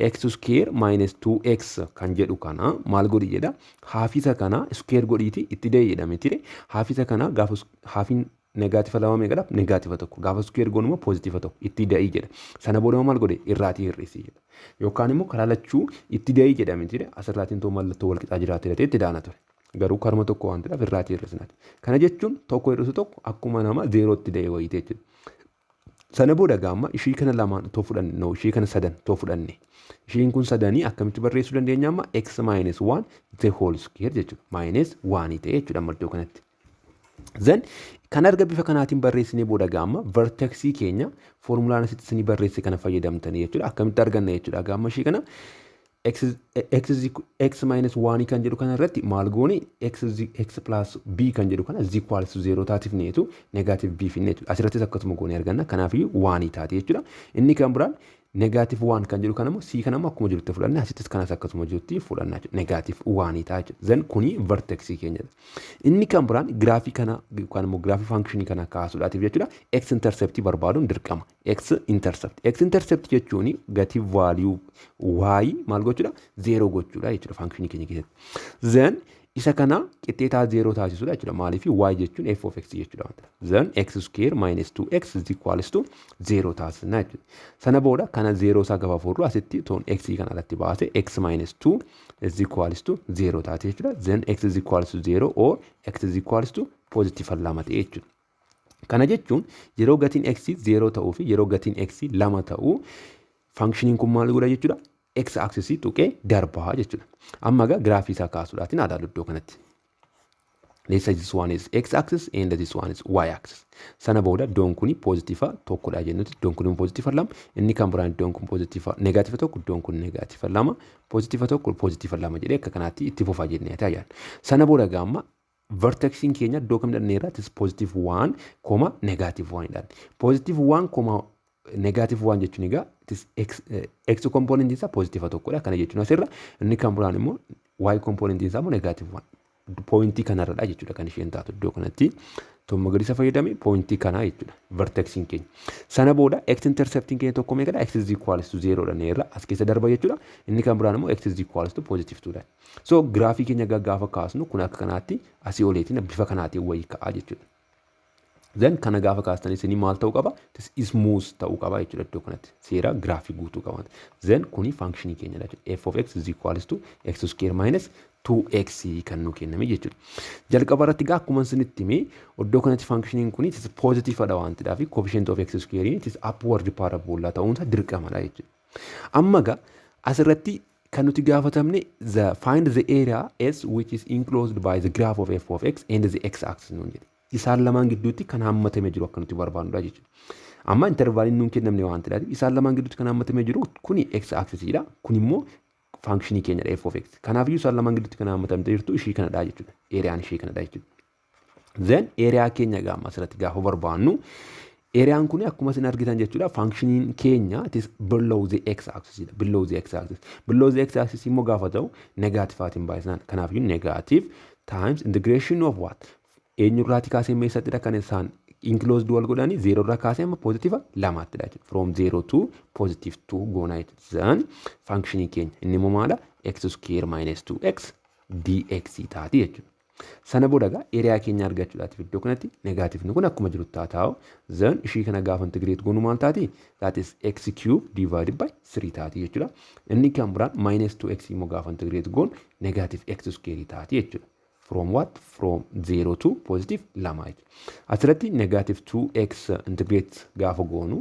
x square minus 2x kan jedhu kana maal godhi jedha haafisa kana square godhiiti itti da'e jedhame tire haafisa kana gaafa haafiin negative lama meeqadha negative tokko gaafa square goonuma positive tokko itti da'i jedha sana booda maal godhe irraatii hir'isi jedha yookaan immoo karaa lachuu itti da'i jedhame tire asirraatiin too mallattoo wal qixaa jiraate jedhee itti daana ture garuu karma tokko waan ta'eef irraatii hir'isinaati kana jechuun tokko hir'isu tokko akkuma nama zeerootti da'e wayitee jechuudha sana booda gaamma ishii kana lamaan too fudhanne no ishii kana sadan too fudhanne ishiin kun sadanii akkamitti barreessuu dandeenya amma x minus 1 the whole square jechuudha minus 1 ta'e jechuudha mallattoo kanatti then kan arga bifa kanaatiin barreessinee booda gaamma vertexii keenya formulaan asitti isin barreesse kana fayyadamtanii jechuudha akkamitti arganna jechuudha gaamma ishii kana x minus 1 kan jedhu kana irratti maal goone x plus b kan jedhu kana is equals to 0 taatiif neetu negative b finne jechuudha asirrattis akkasuma goone arganna kanaafiyyuu 1 taati jechuudha inni kan biraan negative 1 kan jedhu kanammoo c kanammoo akkuma jirutti fudhanne asittis kanas akkasuma jirutti fudhanna jechuudha negative 1 ta'a jechuudha then kuni vertexii keenyadha inni kan biraan graafii kana yookaan immoo graafii functionii kana kaasuudhaatiif jechuudha x intercept barbaaduun dirqama x intercept jechuun gatii value y maal gochuudha 0 gochuudha jechuudha functionii keenya keessatti then isa kana qixxeetaa 0 taasisuudha jechuudha maaliif y jechuun f of x jechuudha wanta then x square minus 2x is equals to 0 taasisna jechuudha sana booda kana 0 isaa gaafa fuudhu asitti toon x kana alatti baase x minus 2 is equals to 0 taate jechuudha then x is equals to 0 or x is equals to positive 2 ta'e jechuudha kana jechuun yeroo gatiin x 0 ta'uu fi yeroo gatiin x 2 ta'uu functioning kun maal godha jechuudha x axis tuqee darbaa jechuudha. Amma egaa graafii isaa kaasuudhaatiin adaalu iddoo kanatti. Let's say this one is x axis and this one is y axis. Sana booda iddoon kuni pozitiifa tokkodha jennuti. Iddoon kun pozitiifa lama. Inni kan biraan iddoon kun pozitiifa negatiifa tokko, iddoon kun negatiifa lama, pozitiifa tokko, pozitiifa lama jedhee akka kanaatti itti fufaa jennee taa'an. Sana booda gaamma vertexiin keenya iddoo kam dhanneerra is positive 1, negative 1 dhaan. Positive 1, negative 1 jechuun egaa x component isaa pozitiifa tokkodha. Kana jechuun asirra inni kan biraan immoo y component isaa immoo negative 1. Pointii kanarradha jechuudha kan isheen taatu iddoo kanatti tomma magariisa fayyadame pointii kanaa jechuudha vertexiin keenya. Sana booda x intercepting keenya tokko meeqadha? X is equals to 0 dhanneerra as keessa darba jechuudha. Inni kan biraan immoo x is equals to positive 2 dha. So graafii keenya gaafa kaasnu kun akka kanaatti asii oleetiin bifa kanaatiin wayii ka'aa jechuudha. Then kana gaafa kaastanii isinii maal ta'uu qaba? Smooth ta'uu qaba jechuudha iddoo kanatti. Seera graafii guutuu qaba. Then kuni functionii keenya dha jechuudha. F of x is equals to x square minus 2x kan nu kenname jechuudha. Jalqaba irratti gaa akkuma isinitti himee iddoo kanatti functioniin kuni is positive dha waan ta'eef coefficient of x square it is upward parabola ta'uunsa dirqamadha jechuudha. Amma gaa asirratti kan nuti gaafatamne find the area S which is enclosed by the graph of f of x and the x axis nuun jedhe. Isaan lamaan gidduutti kan hammatame jiru akka nuti barbaannudha jechuudha. Amma intervaaliin nuun kennamne waan ta'eef isaan lamaan gidduutti kan hammatame jiru kuni x axisdha. Kun immoo functionii keenya f of x. Kanaafiyyuu isaan lamaan gidduutti kan hammatamte jirtu ishii kanadha jechuudha. Eriyaan ishii kanadha jechuudha. Then eriyaa keenya gaama asirratti gaafa barbaannu eriyaan kun akkuma isin argitan jechuudha functioniin keenya it is below the x axis. Below the x axis. Below the x axis immoo gaafa ta'u negaatifaatiin baay'isnaan. Kanaafiyyuu negative times integration of what? Eenyurraati kaasee meessattidha kan isaan enclosed wal godhanii 0 irraa kaasee amma positive 2ttidha jechuudha. From 0 to positive 2 goonaa jechuudha. Then functionii keenya inni immoo maadha? X square minus 2x dx taati jechuudha. Sana booda gaa eriyaa keenya argachuudhaatiif iddoo kanatti negaatifni kun akkuma jiru taa'u. Then ishii kana gaafa integrate goonu maal taati? That is x cube divided by 3 taati jechuudha. Inni kan biraan minus 2x immoo gaafa integrate goonu negative x square taati jechuudha. From what? From 0 to positive 2. Asirratti negative 2x integrate gaafa goonu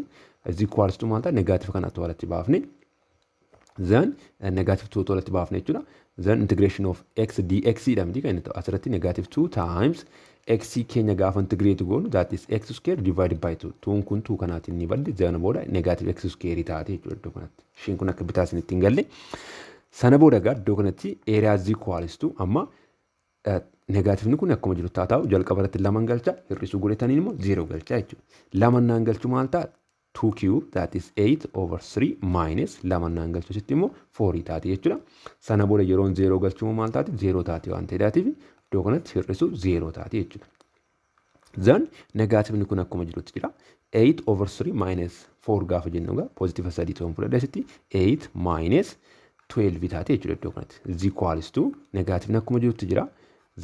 is equals to maalta negative kana to'alatti baafne. Then negative 2 to'alatti baafne jechuudha. Then integration of x dx dhamdi kan inni ta'u asirratti negative 2 times x keenya gaafa integrate goonu that is x square divided by 2. 2 kun 2 kanaatiin ni badde. Then booda negative x square taate jechuudha iddoo kanatti. Isheen kun akka bitaa isinitti hin galle. Sana booda gaa iddoo kanatti area is equals to amma negaatiivni kun akkuma jiru taa'u jalqaba irratti 2 galcha hir'isuu godhatanii immoo 0 galcha jechuudha. 2 naan galchu maal ta'a? 2 cube that is 8 over 3 minus 2 naan galchu sitti immoo 4 taati jechuudha. Sana booda yeroon 0 galchu maal taati? 0 taati waan ta'eedhaatiif iddoo kanatti hir'isuu 0 taati jechuudha. Then negaatiivni kun akkuma jirutti jira. 8 over 3 minus 4 gaafa jennu egaa positive 3 ta'uun fudhadha sitti 8 minus 12 taati jechuudha iddoo kanatti. Is equals to negaatiivni akkuma jirutti jira.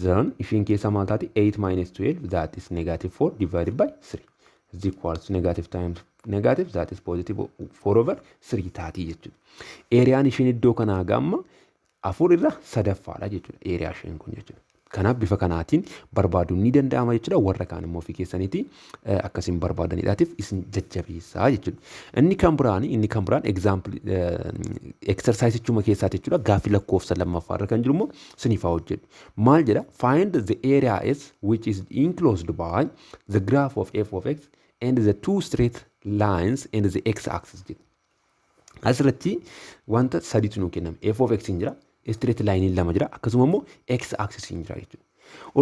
Then ishiin keessa maal taati? 8 minus 12 that is negative 4 divided by 3 is equals to negative times negative that is positive 4 over 3 taati jechuudha. Eriyaan ishiin iddoo kanaa gamma 4 irra sadaffaadha jechuudha eriyaa isheen kun jechuudha. Kanaaf bifa kanaatiin barbaaduun ni danda'ama jechuudha. Warra kaan immoo ofii keessaniiti akkasiin barbaadanidhaatiif isin jajjabeessaa jechuudha. Inni kan biraan example exercise chuma keessaati jechuudha. Gaaffii lakkoofsa lammaffaa irra kan jiru immoo sinifaa hojjedhu. Maal jedha? Find the area S which is enclosed by the graph of f of x and the two straight lines and the x axis jedha. Asirratti wanta sadiitu nuu kenname. F of x hin jira. Straight line lama jira akkasuma immoo x axis hin jira jechuudha.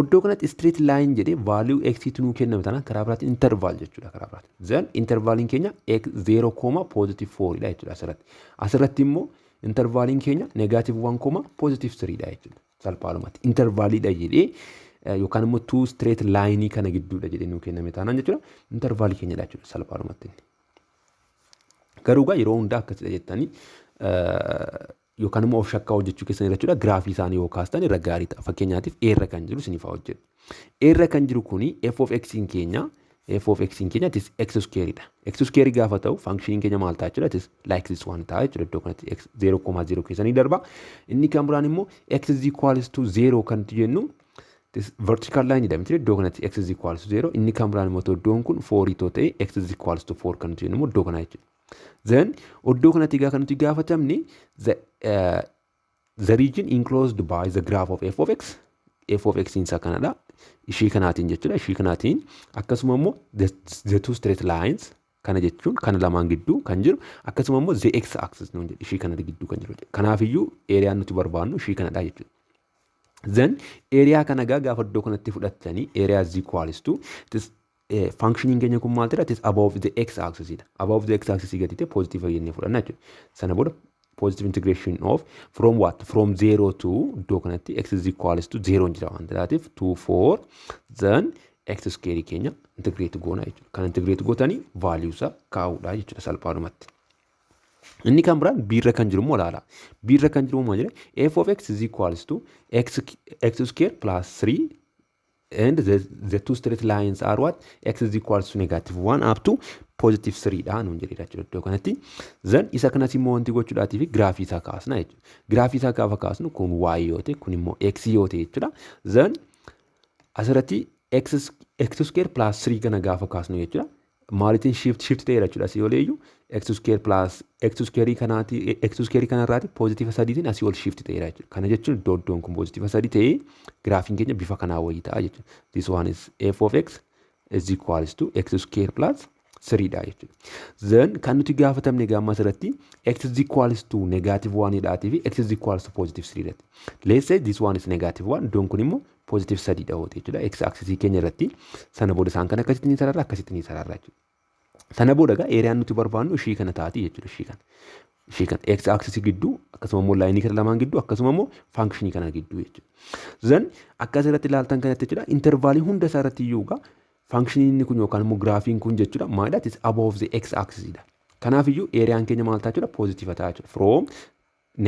Oddoo kanatti straight line jedhee value x tu nuu kenname tanaan karaa biraatti interval jechuudha karaa biraatti. Then intervaliin keenya x 0, positive 4 dha jechuudha asirratti. Asirratti immoo intervaliin keenya negative 1, positive 3 dha jechuudha. Salphaalumatti intervalii dha jedhee yookaan immoo two straight line kana gidduudha jedhee nuu kenname tanaan jechuudha. Intervalii keenya dha jechuudha salphaalumatti. Garuu gaa yeroo hundaa akkasidha jettanii yookaan immoo of shakkaa hojjechuu keessan jechuudha. Graafii isaanii yoo kaastan irra gaarii ta'a. Fakkeenyaatiif eerra kan jiru sinifaa hojjedhu. Eerra kan jiru kuni f of x keenya is x square dha. X square gaafa ta'u functionin keenya maal ta'a jechuudha. It is like this one ta'a jechuudha. Iddoo kanatti x 0,0 keessanii darba. Inni kan biraan immoo x is equals to 0 kan jennu this vertical line dha miti iddoo kanatti x is equals to 0. Inni kan biraan immoo iddoon kun 4 ta'e x is equals to 4 kan jennu immoo iddoo kana jechuudha. Then oddoo kanatti gaa kan nuti gaafatamne the region enclosed by the graph of f of x f of x isa kanadha. Ishii kanaatiin jechuudha. Ishii kanaatiin akkasuma immoo the two straight lines kana jechuun kana lamaan gidduu kan jiru akkasuma immoo the x axis nuun jedhe ishii kana gidduu kan jiru. Kanaaf iyyuu eeriyaan nuti barbaannu ishii kanadha jechuudha. Then area kana gaafa iddoo kanatti fudhattanii area is equals to this functioning keenya kun maal ta'e it is above the x axis idha. Above the x axis gadi ta'e positive jennee fudhanna jechuudha. Sana booda positive integration of from what? From 0 to iddoo kanatti x is equals to 0 jira waan ta'eef 2 4 then x square keenya integrate goona jechuudha. Kan integrate gootanii value isaa kaa'uudha jechuudha salphaadhumatti. Inni kan biraan b irra kan jiru immoo ilaala. B irra kan jiru immoo jira f of x is equals to x square plus 3 and the two straight lines are what? X is equals to negative 1 up to positive 3 dha nuun jedhee jechuudha iddoo kanatti. Then isa kanas immoo wanti gochuudhaatiif graafii isaa kaasna jechuudha. Graafii isaa gaafa kaasnu kun y yoo ta'e kun immoo x yoo ta'e jechuudha. Then asirratti x square plus 3 kana gaafa kaasnu jechuudha. Maalitiin shift ta'eera jechuudha asii oleeyyuu x square plus x square kanarraati positive 3tiin asii ol shift ta'eera jechuudha. Kana jechuun iddoon kun positive 3 ta'ee graafiin keenya bifa kanaa wayii ta'a jechuudha. This one is f of x is equals to x square plus 3 dha jechuudha. Then kan nuti gaafatamne gaamma asirratti x is equals to negative 1 dhaatii fi x is equals to positive 3 dhati. Let's say this one is negative 1 iddoon kun immoo positive 3 dha hoote jechuudha. X axis keenya irratti sana booda isaan kana akkasitti ni sararra jechuudha. Sana booda egaa eeriyaan nuti barbaannu ishii kana taati jechuudha. Ishii kan x axis gidduu akkasuma immoo laayinii kana lamaan gidduu akkasuma immoo functionii kana gidduu jechuudha. Then akka asirratti ilaaltan kanatti jechuudha intervaalii hunda isaa irratti iyyuu egaa functionii inni kun yookaan immoo graafiin kun jechuudha maalidha is above the x axis dha. Kanaaf iyyuu eeriyaan keenya maal ta'a jechuudha positive ta'a jechuudha. From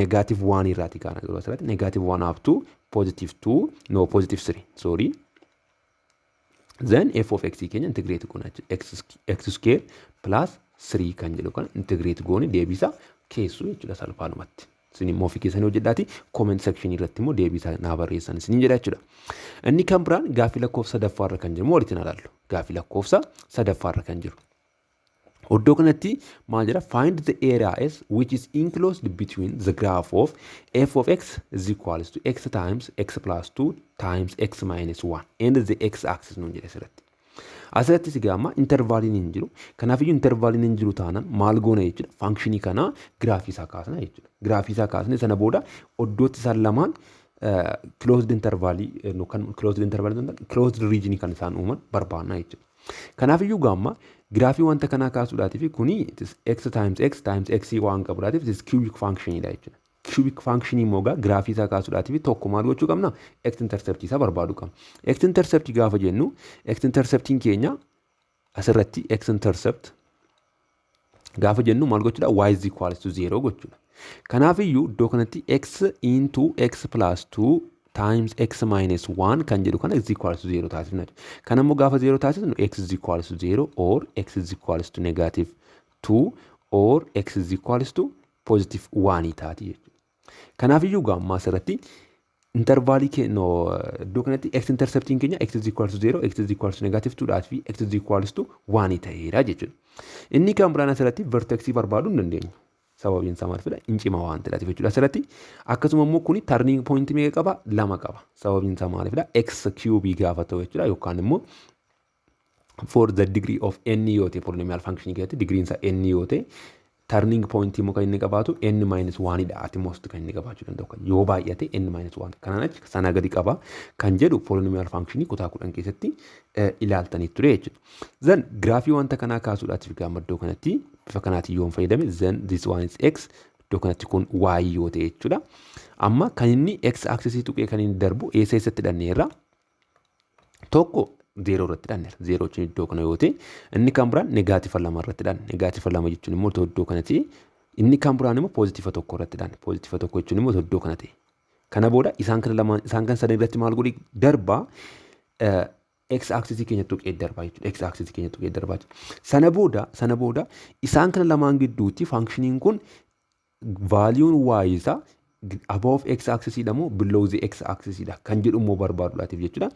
negative 1 irraati kaana garuu asirratti negative 1 up to positive 2 no positive 3 sorry. Then f of x keenya integrate goona x square plus 3 kan jedhu kan integrate goone deebisa keessu jechuudha salphaadhumatti. Isin immoo ofii keessanii hojjedhaati comment section irratti immoo deebisa naa barreessan isin jedha jechuudha. Inni kan biraan gaaffii lakkoofsa sadaffaarra kan jiru walitti ilaallu. Gaaffii lakkoofsa sadaffaarra kan jiru. Iddoo kanatti maal jedha find the area s which is enclosed between the graph of f of x is equals to x times x plus 2 times x minus 1 and the x axis nuun jedhe asirratti. Asirratti si gaama intervaaliin hin jiru. Kanaafiyyuu intervaaliin hin jiru taanaan maal goona jechuudha. Functionii kana graafii isaa kaasna jechuudha. Graafii isaa kaasne sana booda iddootti isaan lamaan closed region kan isaan uuman barbaanna jechuudha. Kanaafiyyuu gaama graafii wanta kanaa kaasuudhaatiif kuni x times x waan qabuudhaatiif is cubic functionidha jechuudha. Cubic function immoo graafii isaa kaasuudhaatiif tokko maal gochuu qabna? X intercept isaa barbaaduu qabna. X intercept gaafa jennu x interceptiin keenya asirratti x intercept gaafa jennu maal gochuudha? Y is equals to 0 gochuudha. Kanaafiyyuu iddoo kanatti x into x plus 2 times x minus 1 kan jedhu kana x equals to 0 taasifna. Kan ammoo gaafa 0 taasifnu x is equals to 0 or x is equals to negative 2 or x is equals to positive 1 taati jechuudha. Kanaafiyyuu gaamma asirratti intervaalii keenya iddoo kanatti x interceptiin keenya x is equals to 0 x is equals to negative 2 dhaa fi x is equals to 1 ta'eera jechuudha. Inni kan biraan asirratti vertexii barbaaduu hin dandeenyu. Sababiin isaa maal fedha? Incima waan ta'eef jechuudha asirratti. Akkasuma immoo kuni turning point meeqa qaba? 2 qaba. Sababiin isaa maal fedha? X cube gaafa ta'u jechuudha yookaan immoo for the degree of n yoo ta'e polynomial function keessatti degreein isaa n yoo ta'e turning point immoo kan inni qabaatu n minus 1 dha at most kan inni qabaachuu danda'u kan yoo baay'ate n minus 1 kanaan achi sana gadi qaba kan jedhu polynomial function kutaa 10 keessatti ilaaltanii ture jechuudha. Then graafii wanta kanaa kaasuudhaatiif gaammaddoo kanatti bifa kanaatiin yoo fayyadame then this one is x iddoo kanatti kun y yoo ta'e jechuudha. Amma kan inni x axis tuqee kan inni darbu eessa eessatti dhanneerra tokko 0 irratti dhanneera. 0 jechuun iddoo kana yoo ta'e inni kan biraan negaativa 2 irratti dhanne. Negaativa 2 jechuun immoo iddoo kanatti inni kan biraan immoo pozitiiva 1 irratti dhanne. Pozitiiva 1 jechuun immoo iddoo kanatti. Kana booda isaan kan sadan irratti maal godhi darba x axis keenya tuqee darbaa jechuudha. X axis keenya tuqee darbaa jechuudha. Sana booda isaan kana lamaan gidduutti functioning kun valuun y isaa above x axis dha below the x axis dha kan jedhu immoo barbaaduudhaatiif jechuudha.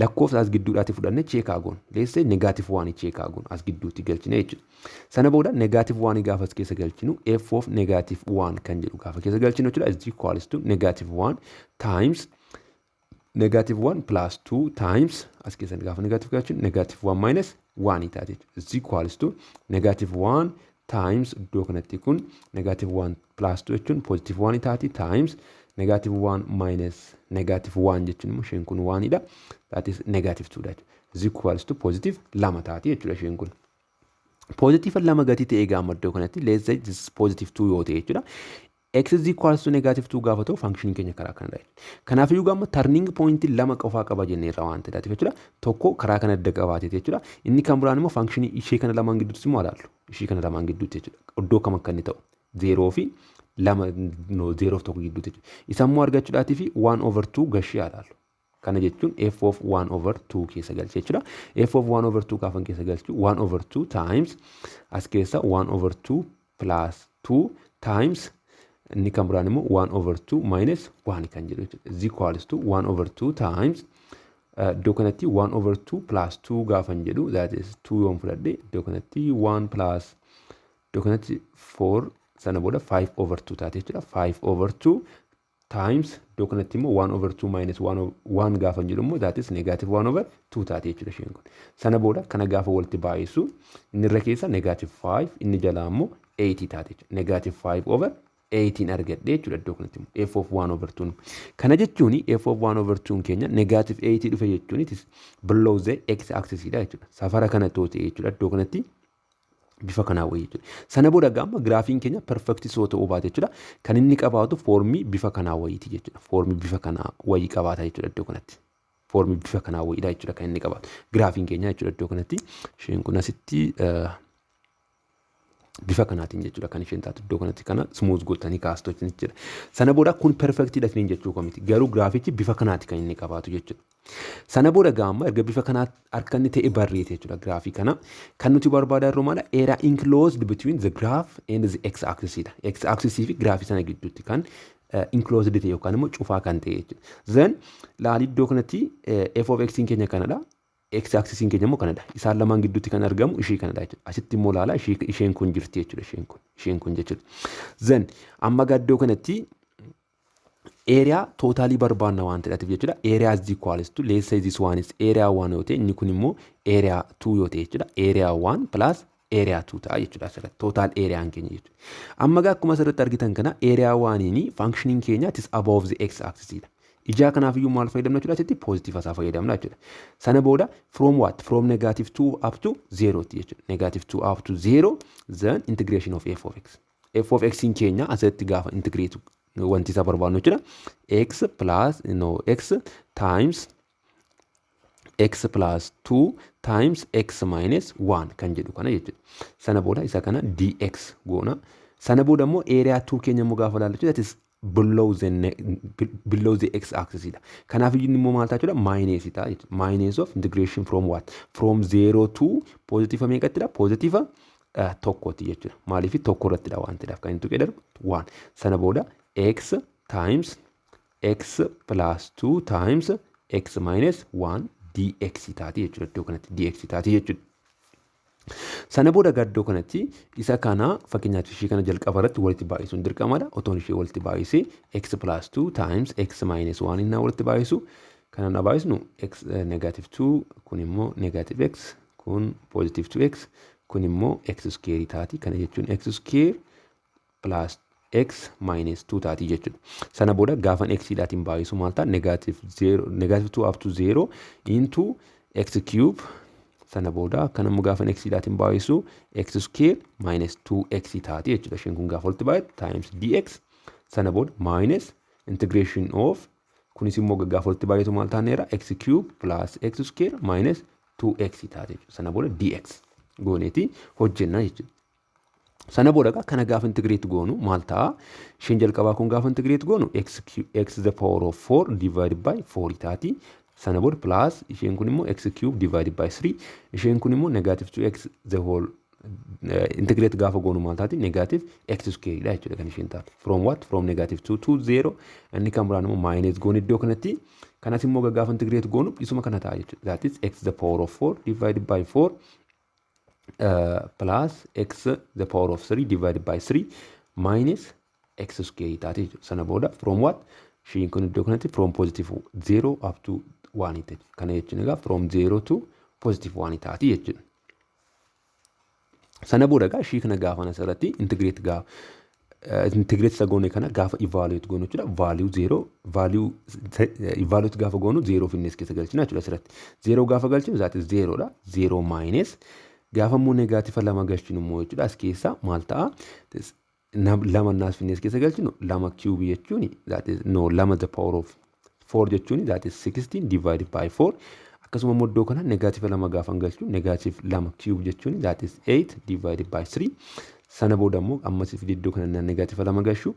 Lakkoofsa as gidduudhaatti fudhannee cheekaa goon. Let's say negative 1 cheekaa goon as gidduutti galchine jechuudha. Sana booda negative 1 gaafa as keessa galchinu f of negative 1 kan jedhu gaafa keessa galchinu jechuudha is equals to negative 1 times negative 1 plus 2 times as keessan gaafa negative gaachuun negative 1 minus 1 taate is equals to negative 1 times iddoo kanatti kun negative 1 plus 2 jechuun positive 1 taati times negative 1 minus negative 1 jechuun immoo isheen kun 1 dha. That is negative 2 dha. Is equals to positive 2 taati jechuudha isheen kun. Positive 2 gatii ta'ee gaama iddoo kanatti let's say this is positive 2 yoo ta'e jechuudha. X is equals to negative 2 gaafa ta'u function keenya karaa kana dha. Kanaaf iyyuu gaama turning point 2 qofaa qaba jennee irraa waan ta'eef jechuudha. Tokko karaa kana adda qabaatee jechuudha. Inni kan biraan immoo function ishee kana lamaan gidduutti immoo ilaallu. Ishee kana lamaan gidduutti jechuudha. Iddoo kam akka inni ta'u 0 fi 0 fi 1 gidduutti jechuudha. Isa immoo argachuudhaatii fi 1 over 2 gashee ilaallu. Kana jechuun f of 1 over 2 keessa galche jechuudha. F of 1 over 2 kaafan keessa galchu 1 over 2 times as keessa 1 over 2 plus 2 times inni kan biraan immoo 1 over 2 minus 1 kan jedhu jechuudha. Is equals to 1 over 2 times iddoo kanatti 1 over 2 plus 2 gaafan jedhu that is 2 yoon fudhadhe iddoo kanatti 1 plus iddoo kanatti 4 sana booda 5 over 2 taate jechuudha. 5 over 2 times iddoo kanatti immoo 1 over 2 minus 1 gaafan jedhu immoo that is negative 1 over 2 taate jechuudha isheen kun. Sana booda kana gaafa walitti baay'isu inni irra keessa negative 5 inni jalaa immoo 80 taate jechuudha. Negative 5 over 18 argadhe jechuudha iddoo kanatti immoo f of 1 over 2. Kana jechuun f of 1 over 2 keenya negative 80 dhufe jechuun it is below the x axis dha jechuudha. Safara kana toote jechuudha iddoo kanatti bifa kanaa wayii jechuudha. Sana booda gaama graafiin keenya perfect soo ta'uu baate jechuudha. Kan inni qabaatu foormii bifa kanaa wayiiti jechuudha. Foormii bifa kanaa wayii qabaata jechuudha iddoo kanatti. Foormii bifa kanaa wayiidha jechuudha kan inni qabaatu. Graafiin keenya jechuudha iddoo kanatti isheen kun asitti bifa kanaatiin jechuudha kan isheen taatu iddoo kanatti kana smooth gootanii kaastootiin jechuudha. Sana booda kun perfect dha kan jechuu komiti. Garuu graafichi bifa kanaati kan inni qabaatu jechuudha. Sana booda gaama erga bifa kanaa harka inni ta'e barreete jechuudha graafii kana kan nuti barbaadaa jirru maala area enclosed between the graph and the x axis dha. X axis fi graafii sana gidduutti kan enclosed ta'e yookaan immoo cufaa kan ta'e jechuudha. Then laali iddoo kanatti f of x keenya kanadha. X axis keenya immoo kanadha. Isaan lamaan gidduutti kan argamu ishee kanadha jechuudha. Asitti immoo laala isheen kun jirti jechuudha isheen kun jechuudha. Then amma gaddoo kanatti area totally barbaanna waan ta'eef jechuudha. Area is equals to let's say this one is area 1 yoo ta'e inni kun immoo area 2 yoo ta'e jechuudha. Area 1 plus area 2 ta'a jechuudha asirratti total area keenya jechuudha. Amma gaa akkuma asirratti argitan kana area 1 ni functioning keenya it is above the x axis dha. Ijaa kanaaf iyyuu maal fayyadamna jechuudha asitti positive asaa fayyadamna jechuudha. Sana booda from what? From negative 2 up to 0 jechuudha. Negative 2 up to 0 then integration of f of x. F of x keenya asirratti gaafa integrate wanti isa barbaadnu jechuudha. X plus x times x plus 2 times x minus 1 kan jedhu kana jechuudha. Sana booda isa kana dx goona. Sana booda immoo area 2 keenya immoo gaafa ilaallu jechuudha. That is below the x axis dha. Kanaaf iyyuu immoo maal ta'a jechuudha minus ta'a jechuudha. Minus of integration from what? From 0 to positive meeqatti dha? Positive tokkotti jechuudha. Maaliif tokko irratti dha waan ta'eef kan inni tuqee darbu 1. Sana booda x times x plus 2 times x minus 1 dx taati jechuudha. Iddoo kanatti dx taati jechuudha. Sana booda gaddoo kanatti isa kana fakkeenyaaf ishee kana jalqaba irratti walitti baay'isuun dirqamadha. Otoon ishee walitti baay'isee x plus 2 times x minus 1 innaa walitti baay'isu kana na baay'isnu x negative 2 kun immoo negative x kun positive 2x kun immoo x square taati. Kana jechuun x square plus x minus 2 taati jechuudha. Sana booda gaafan x dhaatiin baay'isu maal ta'a negative 2 up to 0 into x cube. Sana booda kan immoo gaafan x dhaatiin baay'isu x square minus 2x taati jechuudha. Isheen kun gaafa walitti baay'atu times dx. Sana booda minus integration of kunis immoo gaafa walitti baay'atu maal taaneera x cube plus x square minus 2x taati jechuudha. Sana booda dx gooneeti hojjenna jechuudha. Sana booda kana gaafa integrate goonu maal ta'a? Isheen jalqabaa kun gaafa integrate goonu x the power of 4 divided by 4 taati. Sana booda plus isheen kun immoo x cube divided by 3. Isheen kun immoo negative 2x the whole integrate gaafa goonu maal taati? Negative x square dha jechuudha kan isheen taatu. From what? From negative 2 to 0. Inni kan biraan immoo minus goon iddoo kanatti. Kanas immoo gaafa integrate goonu isuma kana ta'a jechuudha. That is x the power of 4 divided by 4 plus x the power of 3 divided by 3 minus x square taati jechuudha. Sana booda from what? Shiin kun iddoo kanatti from positive 0 up to 1 ta'e. Kana jechuun egaa from 0 to positive 1 taati jechuudha. Sana booda egaa shii kana gaafa asirratti integrate sagoone kana gaafa evaluate goonu jechuudha. Evaluate gaafa goonu 0 finnes keessa galchina jechuudha asirratti. 0 gaafa galchinu that is 0 dha. 0 minus gaafa immoo negaativa lama galchinu immoo jechuudha as keessa maal ta'a? Lama naas finnes keessa galchinu lama cube jechuun that is lama the power of 4 jechuun that is 16 divided by 4. Akkasuma immoo iddoo kana negaativa lama gaafa galchu negative lama cube jechuun that is 8 divided by 3. Sana booda immoo ammas iddoo kana negaativa lama galchu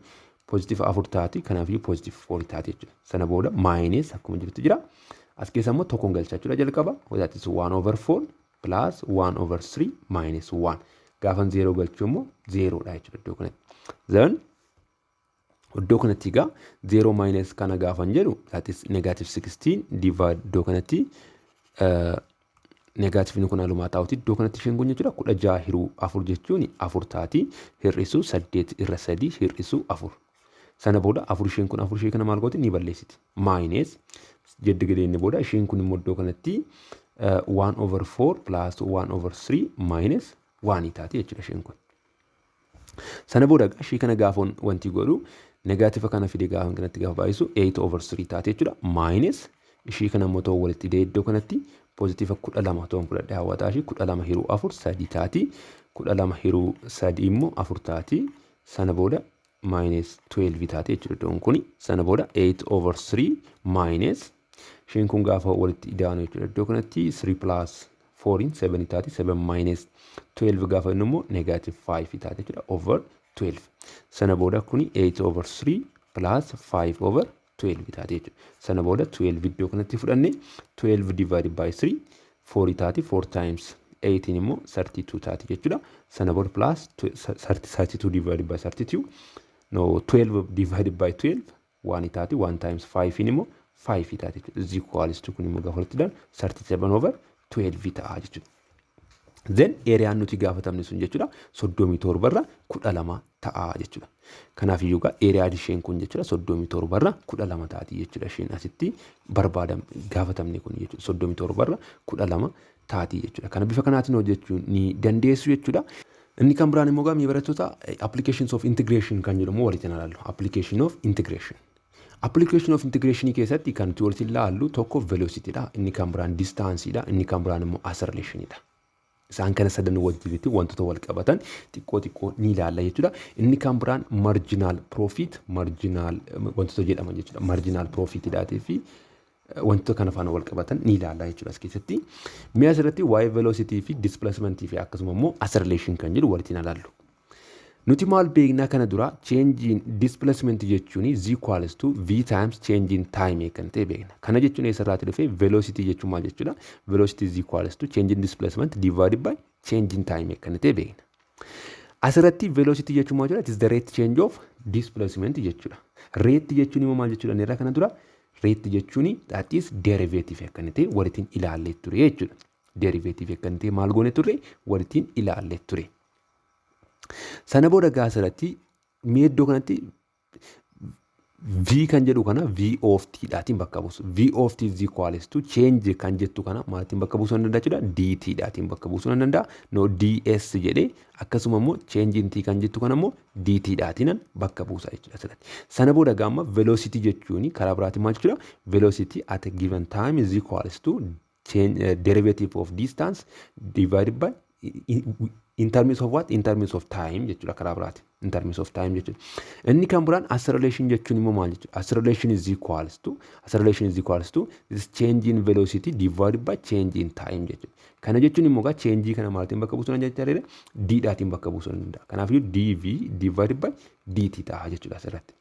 positive 4 taati kanaafuu positive 4 taati jechuudha. Sana booda minus akkuma jirtu jira. As keessa immoo tokkoon galchaa jechuudha jalqaba. That is 1 over 4 plus 1 over 3 minus 1. Gaafa 0 galchuu immoo 0 dha jechuudha iddoo kanatti. Then iddoo kanatti egaa 0 minus kana gaafa jedhu that is negative 16 divide iddoo kanatti negative kun alumaa taa'uti iddoo kanatti isheen kun jechuudha 16 hiruu 4 jechuun 4 taati hir'isuu 8 irra 3 hir'isuu 4. Sana booda 4 isheen kun 4 ishee kana maal gooti ni balleessiti. Minus jeddi gadeenni booda isheen kun immoo iddoo kanatti 1 over 4 plus 1 over 3 minus 1 taati jechuudha isheen kun. Sana booda ishee kana gaafa wanti godhu negative kana fide gaafa kanatti gaafa baay'isu 8 over 3 taati jechuudha. Minus ishee kana immoo ta'u walitti hidhee iddoo kanatti positive 12 ta'uun fudhadhee hawwataa ishee 12 hiruu 4 3 taati. 12 hiruu 3 immoo 4 taati. Sana booda minus 12 taati jechuudha iddoon kuni. Sana booda 8 over 3 minus isheen kun gaafa walitti hidhaanu jechuudha iddoo kanatti 3 plus 4 7 taati. 7 minus 12 gaafa inni immoo negative 5 taati jechuudha over 12. Sana booda kuni 8 over 3 plus 5 over 12 taati jechuudha. Sana booda 12 iddoo kanatti fudhanne 12 divided by 3 4 taati 4 times 18 immoo 32 taati jechuudha. Sana booda plus 32 divided by 32 12 divided by 12 1 taati 1 times 5 immoo 5 taati jechuudha. Is equals to kun immoo gaafa walitti hidhan 37 over 12 ta'a jechuudha. Then eriyaan nuti gaafatamne sun jechuudha 37 irra 12 ta'a jechuudha. Kanaaf iyyuu eriyaa isheen kun jechuudha 37 irra 12 taati jechuudha isheen asitti gaafatamne kun jechuudha 37 irra 12 taati jechuudha. Kana bifa kanaatiin hojjechuu ni dandeessu jechuudha. Inni kan biraan immoo gaamii barattoota applications of integration kan jedhamu walitti ilaallu. Application of integration. Application of integration keessatti kan nuti walitti ilaallu tokko velocity dha, inni kan biraan distance dha, inni kan biraan immoo acceleration dha. Isaan kana sadan wajjinitti wantoota wal qabatan xiqqoo ni ilaalla jechuudha. Inni kan biraan marginal profit, wantoota jedhaman jechuudha. Marginal profit dhaatii fi wantoota kana faana wal qabatan ni ilaalla jechuudha as keessatti. Mi'a asirratti waa'ee velocity fi displacement fi akkasuma immoo acceleration kan jedhu walitti ilaallu. Nuti maal beeknaa kana dura change in displacement jechuun is equals to v times change in time kan ta'e beekna. Kana jechuun eessarraati dhufee velocity jechuun maal jechuudha? Velocity is equals to change in displacement divided by change in time kan ta'e beekna. Asirratti velocity jechuun maal jechuudha? It is the rate change of displacement jechuudha. Rate jechuun immoo maal jechuudha? Neerra kana dura rate jechuun that is derivative kan ta'e walitti ilaallee ture jechuudha. Derivative kan ta'e maal goone ture? Walitti ilaallee ture. Sana booda gaasirratti mee iddoo kanatti v kan jedhu kana v of t dhaatiin bakka buusu. V of t is equals to change kan jettu kana maaltiin bakka buusuu ni danda'a jechuudha. dt dhaatiin bakka buusuu ni danda'a. No ds jedhee akkasuma immoo change in t kan jettu kana immoo dt dhaatiin bakka buusa jechuudha asirratti. Sana booda gaamma velocity jechuun karaa biraatiin maal jechuudha? Velocity at a given time is equals to derivative of distance divided by in terms of what? In terms of time jechuudha karaa biraati. In terms of time jechuudha. Inni kan biraan acceleration jechuun immoo maal jechuudha? Acceleration is equals to this change in velocity divided by change in time jechuudha. Kana jechuun immoo change kana maaltiin bakka buusuu ni danda'a? D dhaatiin bakka buusuu ni danda'a. Kanaafuu dv divided by dt ta'a jechuudha asirratti.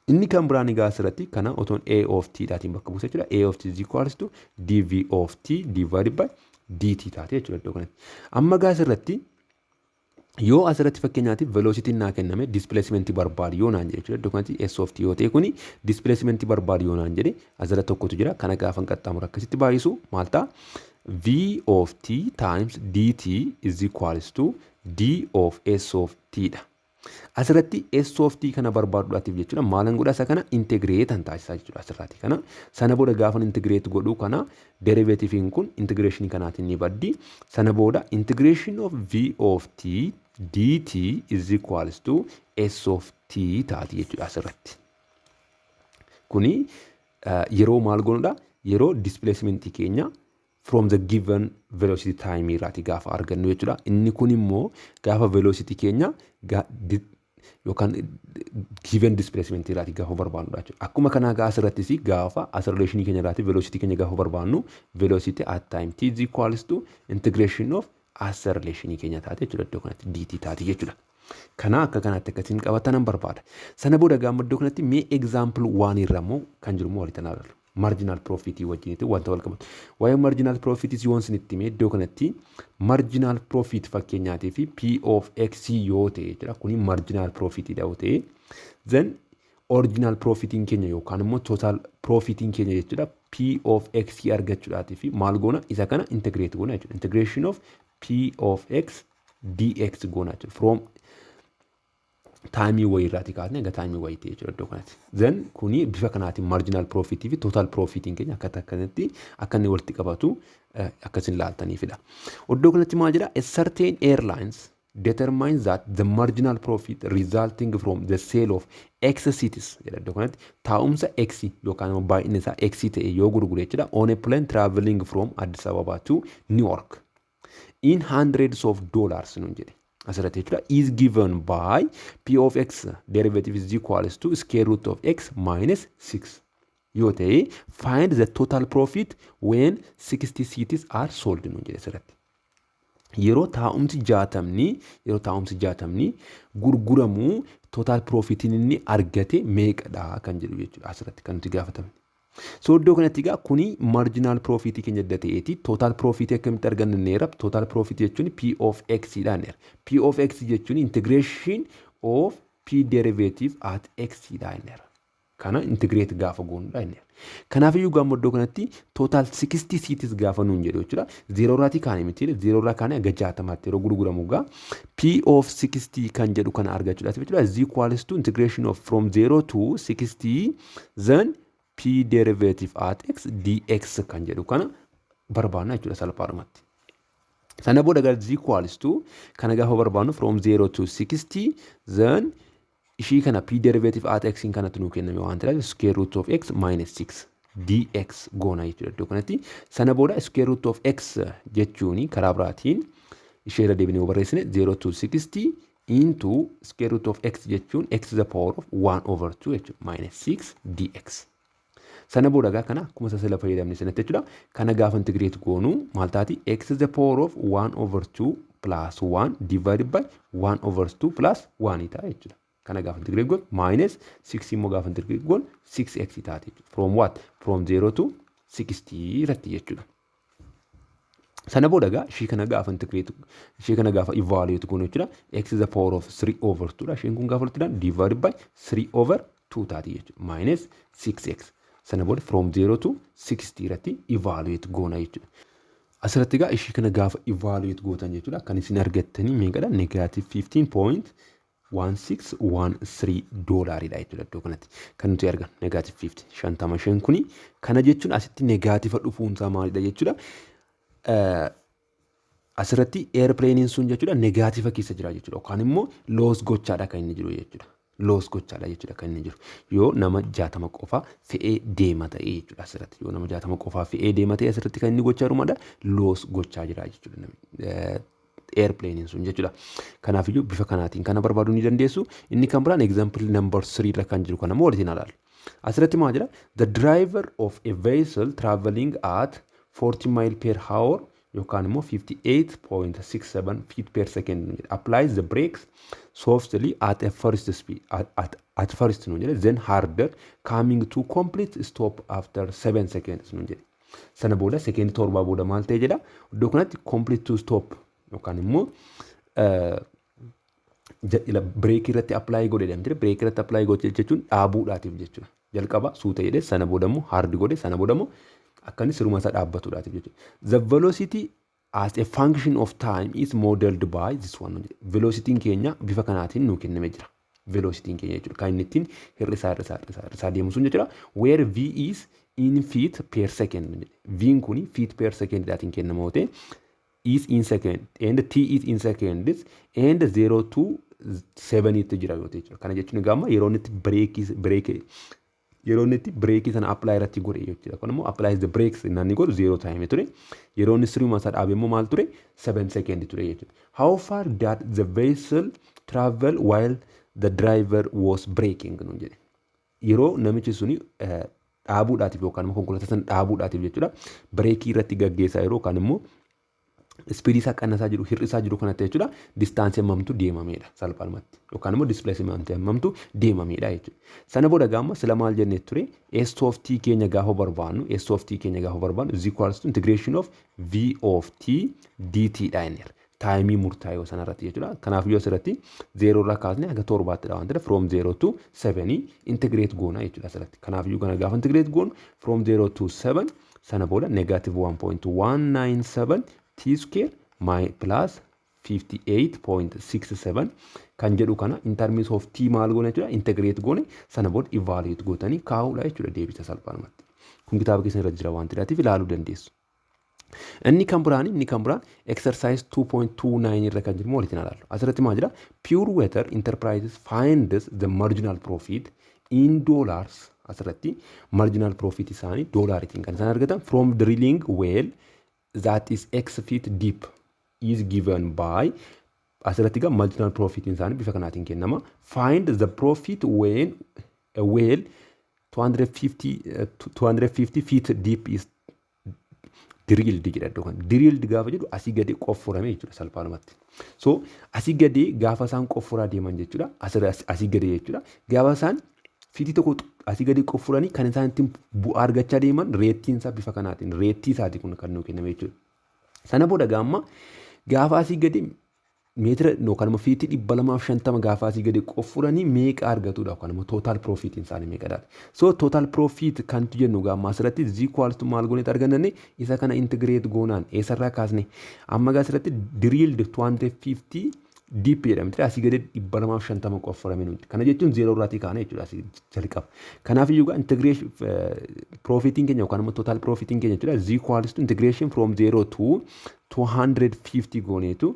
Inni kan biraan egaa asirratti kana otoon a of t dhaatiin bakka buusa jechuudha. A of t is equals to dv of t divided by dt taate jechuudha iddoo kanatti. Amma gaa asirratti yoo asirratti fakkeenyaatiif velocity naa kenname displacement barbaadu yoo naan jedhe jechuudha iddoo kanatti s of t yoo ta'e kuni displacement barbaadu yoo naan jedhe asirratti tokkotu jira. Kana gaafa qaxxaamuru akkasitti baay'isu maal ta'a? V of t times dt is equals to d of s of t dha. Asirratti S of t kana barbaaduudhaatiif jechuudha maalan godha isa kana integrate an taasisaa jechuudha asirratti kana sana booda gaafa integrate godhuu kana derivativein kun integration kanaatiin ni baddi sana booda integration of v of t dt is equals to S of t taati jechuudha asirratti. Kuni yeroo maal goonudha yeroo displacement keenya from the given velocity time irraati gaafa argannu jechuudha. Inni kun immoo gaafa velocity keenya yookaan given displacement irraati gaafa barbaannudha jechuudha. Akkuma kanaa asirrattis gaafa acceleration keenya irraati velocity keenya gaafa barbaannu velocity at time t is equals to integration of acceleration keenya taate jechuudha iddoo kanatti dt taati jechuudha. Kana akka kanatti akkasiin qabatan barbaada. Sana booda gaafa iddoo kanatti mee example 1 irra immoo kan jiru immoo walitti ilaallu. Marginal profit wajjinitti wanta wal qabatu. Waa'ee marginal profit yoon sinitti mee iddoo kanatti marginal profit fakkeenyaatii fi P of X yoo ta'e jechuudha. Kuni marginal profit dha yoo ta'e then original profitiin keenya yookaan immoo total profitiin keenya jechuudha. P of X argachuudhaatii fi maal goona isa kana integrate goona jechuudha. Integration of P of X dx goona jechuudha. From time way irraati kaasne aga time way ta'e jechuudha iddoo kanatti. Then kuni bifa kanaatiin marginal profit fi total profitiin keenya akkata kanatti akka inni walitti qabatu akkasin ilaaltaniifidha. Iddoo kanatti maal jedha a certain airlines determines that the marginal profit resulting from the sale of X cities jedha iddoo kanatti taa'umsa X yookaan immoo baay'inni isaa X ta'e yoo gurgure jechuudha on a plane traveling from Addis Ababa to New York in hundreds of dollars nun jedhe. Asirratti jechuudha is given by P of X derivative is equals to square root of X minus 6 yoo ta'e find the total profit when 60 cities are sold nun jedhe asirratti. Yeroo taa'umsi 60 gurguramuu total profitiin inni argate meeqadha kan jedhu jechuudha asirratti kan nuti gaafatamne. So iddoo kanatti egaa kuni marginal profit keenya adda ta'eeti total profit akkamitti argannu neera total profit jechuun P of X dha neera. P of X jechuun integration of P derivative at X dha neera. Kana integrate gaafa goonudha neera. Kanaaf iyyuu gaamma iddoo kanatti total 60 cities gaafa nuun jedhu jechuudha. 0 irraati kaane miti 0 irraa kaane aga 60 yeroo gurguramu gaa P of 60 kan jedhu kana argachuudhaaf jechuudha is equals to integration of from 0 to 60 then P derivative at X dx kan jedhu kana barbaanna jechuudha salphaadhumatti. Sana booda gara is equals to kana gaafa barbaannu from 0 to 60 then ishii kana P derivative at X in kanatti nuu kenname waan ta'eef square root of X minus 6 dx goona jechuudha iddoo kanatti. Sana booda square root of X jechuuni karaa biraatiin ishee irra deebinee barreessine 0 to 60 into square root of X jechuun X to the power of 1 over 2 jechuudha minus 6 dx. Sana booda gaa kana akkuma sasala fayyadamne sanatti jechuudha. Kana gaafa integrate goonu maal taati X to the power of 1 over 2 plus 1 divided by 1 over 2 plus 1 ta'a jechuudha. Kana gaafa integrate goon minus 6 immoo gaafa integrate goon 6x taati jechuudha. From what? From 0 to 60 irratti jechuudha. Sana booda gaa ishii kana gaafa integrate ishii kana gaafa evaluate goonu jechuudha. X to the power of 3 over 2 dha. Isheen kun gaafa walitti divided by 3 over 2 taati jechuudha. Minus 6x. Sana booda from 0 to 60 irratti evaluate goona jechuudha. Asirratti gaa ishii kana gaafa evaluate gootan jechuudha. Kan isin argattanii meeqadha negative 15.1613 doolaariidha jechuudha iddoo kanatti. Kan nuti argan negative 50 55 kuni kana jechuun asitti negaatifa dhufuunsaa maalidha jechuudha. Asirratti airplanein sun jechuudha negaatifa keessa jira jechuudha. Yookaan immoo loss gochaadha kan inni jiru jechuudha. Loss gochaadha jechuudha kan inni jiru. Yoo nama 60 qofa fe'ee deema ta'e jechuudha asirratti. Yoo nama 60 qofa fe'ee deema ta'e asirratti kan inni gochaa jiru maadha loss gochaa jira jechuudha. Airplanein sun jechuudha. Kanaaf iyyuu bifa kanaatiin kana barbaaduu ni dandeessu. Inni kan biraan example number 3 irra kan jiru kana immoo walitti ilaalu. Asirratti maal jedha? The driver of a vessel traveling at 40 mile per hour yookaan immoo 58.67 feet per second applies the brakes softly at a first speed at first nu jedhe then harder coming to complete stop after 7 seconds nu jedhe. Sana booda sekendi 7 booda maal ta'e jedha? Iddoo kanatti complete to stop yookaan immoo break irratti apply godhe jedhamte break irratti apply godhe jechuun dhaabuudhaatiif jechuudha. Jalqaba suuta jedhe sana booda immoo hard godhe sana booda immoo akkani siruma isaa dhaabbatuudhaatiif jechuudha. The velocity as a function of time is modeled by this one. Velocity keenya bifa kanaatiin nuu kenname jira. velocity keenya jechuudha. Kan inni ittiin hir'isaa deemu sun jechuudha. Where V is in feet per second. V kun feet per second daatiin kennama ta'e is in second and T is in seconds and 0 to 7 itti jira yoo ta'e. Kana jechuun gamma yeroo inni breakii sana apply irratti godhe jechuudha. Kun immoo apply the brakes inni godhu 0 time ture. Yeroo inni sirriuma isaa dhaabe immoo maal ture 7 second ture jechuudha. How far that the vessel travel while the driver was braking nun jedhe. Yeroo namichi suni dhaabuudhaatiif yookaan immoo konkolaataa sana dhaabuudhaatiif jechuudha. Breakii irratti gaggeessaa yeroo kan immoo speed isaa qannasaa jiru hir'isaa jiru kanatti jechuudha. Distaansii hammamtu deemameedha salphumatti yookaan immoo displacement hammamtu deemameedha jechuudha. Sana booda gaamma sila maal jennee ture S of t keenya gaafa barbaannu is equals to integration of V of t dt dha inni taayimii murtaa'e sana irratti jechuudha. Kanaaf yoo asirratti 0 irraa kaasnee haga 7tti dha waan ta'eef from 0 to 7 integrate goona jechuudha asirratti. Kanaaf yoo kana gaafa integrate goonu from 0 to 7 sana booda negative 1.197 t square plus 58.67 kan jedhu kana in terms of t maal goone jechuudha integrate goone sana booda evaluate gootanii kaa'uudha jechuudha deebisa salphumatti. Kun kitaaba keessa irra jira waan ta'eef ilaaluu dandeessu. Inni kan biraan exercise 2.29 irra kan jiru moo walitti ilaallu. Asirratti maal jira Pure Water Enterprises finds the marginal profit in dollars. Asirratti marginal profit isaanii doolariitiin kan isaan argatan from drilling well that is x feet deep is given by asirratti gaa marginal profit isaanii bifa kanaatiin kennama. Find the profit when a well 250 feet deep is drilled jedha iddoo kana. Drilled gaafa jedhu asii gadi qoffurame jechuudha salphumatti. So asii gadi gaafa isaan qoffuraa deeman jechuudha. Asii gadi jechuudha. Gaafa isaan fiitii tokko asii gadi qoffuranii kan isaan ittiin bu'aa argachaa deeman reettiin isaa bifa kanaatiin reettii isaati kun kan nuu kenname jechuudha. Sana booda gaamma gaafa asii gadi meetira yookaan immoo fiitii 250 gaafa asii gadi qoffuranii meeqa argatudha yookaan immoo total profit isaanii meeqadha. So total profit kan jennu gaamma asirratti is equals to maal goonetti arganne isa kana integrate goonaan eessarraa kaasne amma gaa asirratti drilled 250 deep jedhamti asii gadi 250 qoffurame nuti. Kana jechuun 0 irraatii kaane jechuudha asii jalqaba. Kanaaf iyyuu gaa integration profitiin keenya yookaan immoo total profitiin keenya jechuudha is equals to integration from 0 to 250 gooneetu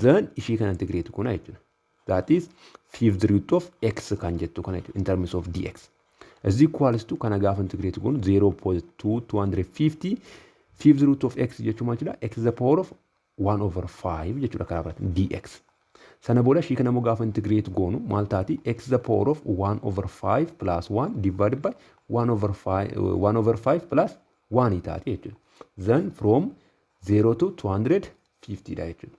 then ishii kana integrate goona jechuudha. That is fifth root of x kan jettu kana jechuudha in terms of dx. Is equals to kana gaafa integrate goonu 0.250 fifth root of x jechuun maal jechuudha x to the power of 1 over 5 jechuudha karaa biraatiin dx. Sana booda ishii kana immoo gaafa integrate goonu maal taati x to the power of 1 over 5 plus 1 divided by 1 over 5 plus 1 taati jechuudha. Then from 0 to 250 dha jechuudha.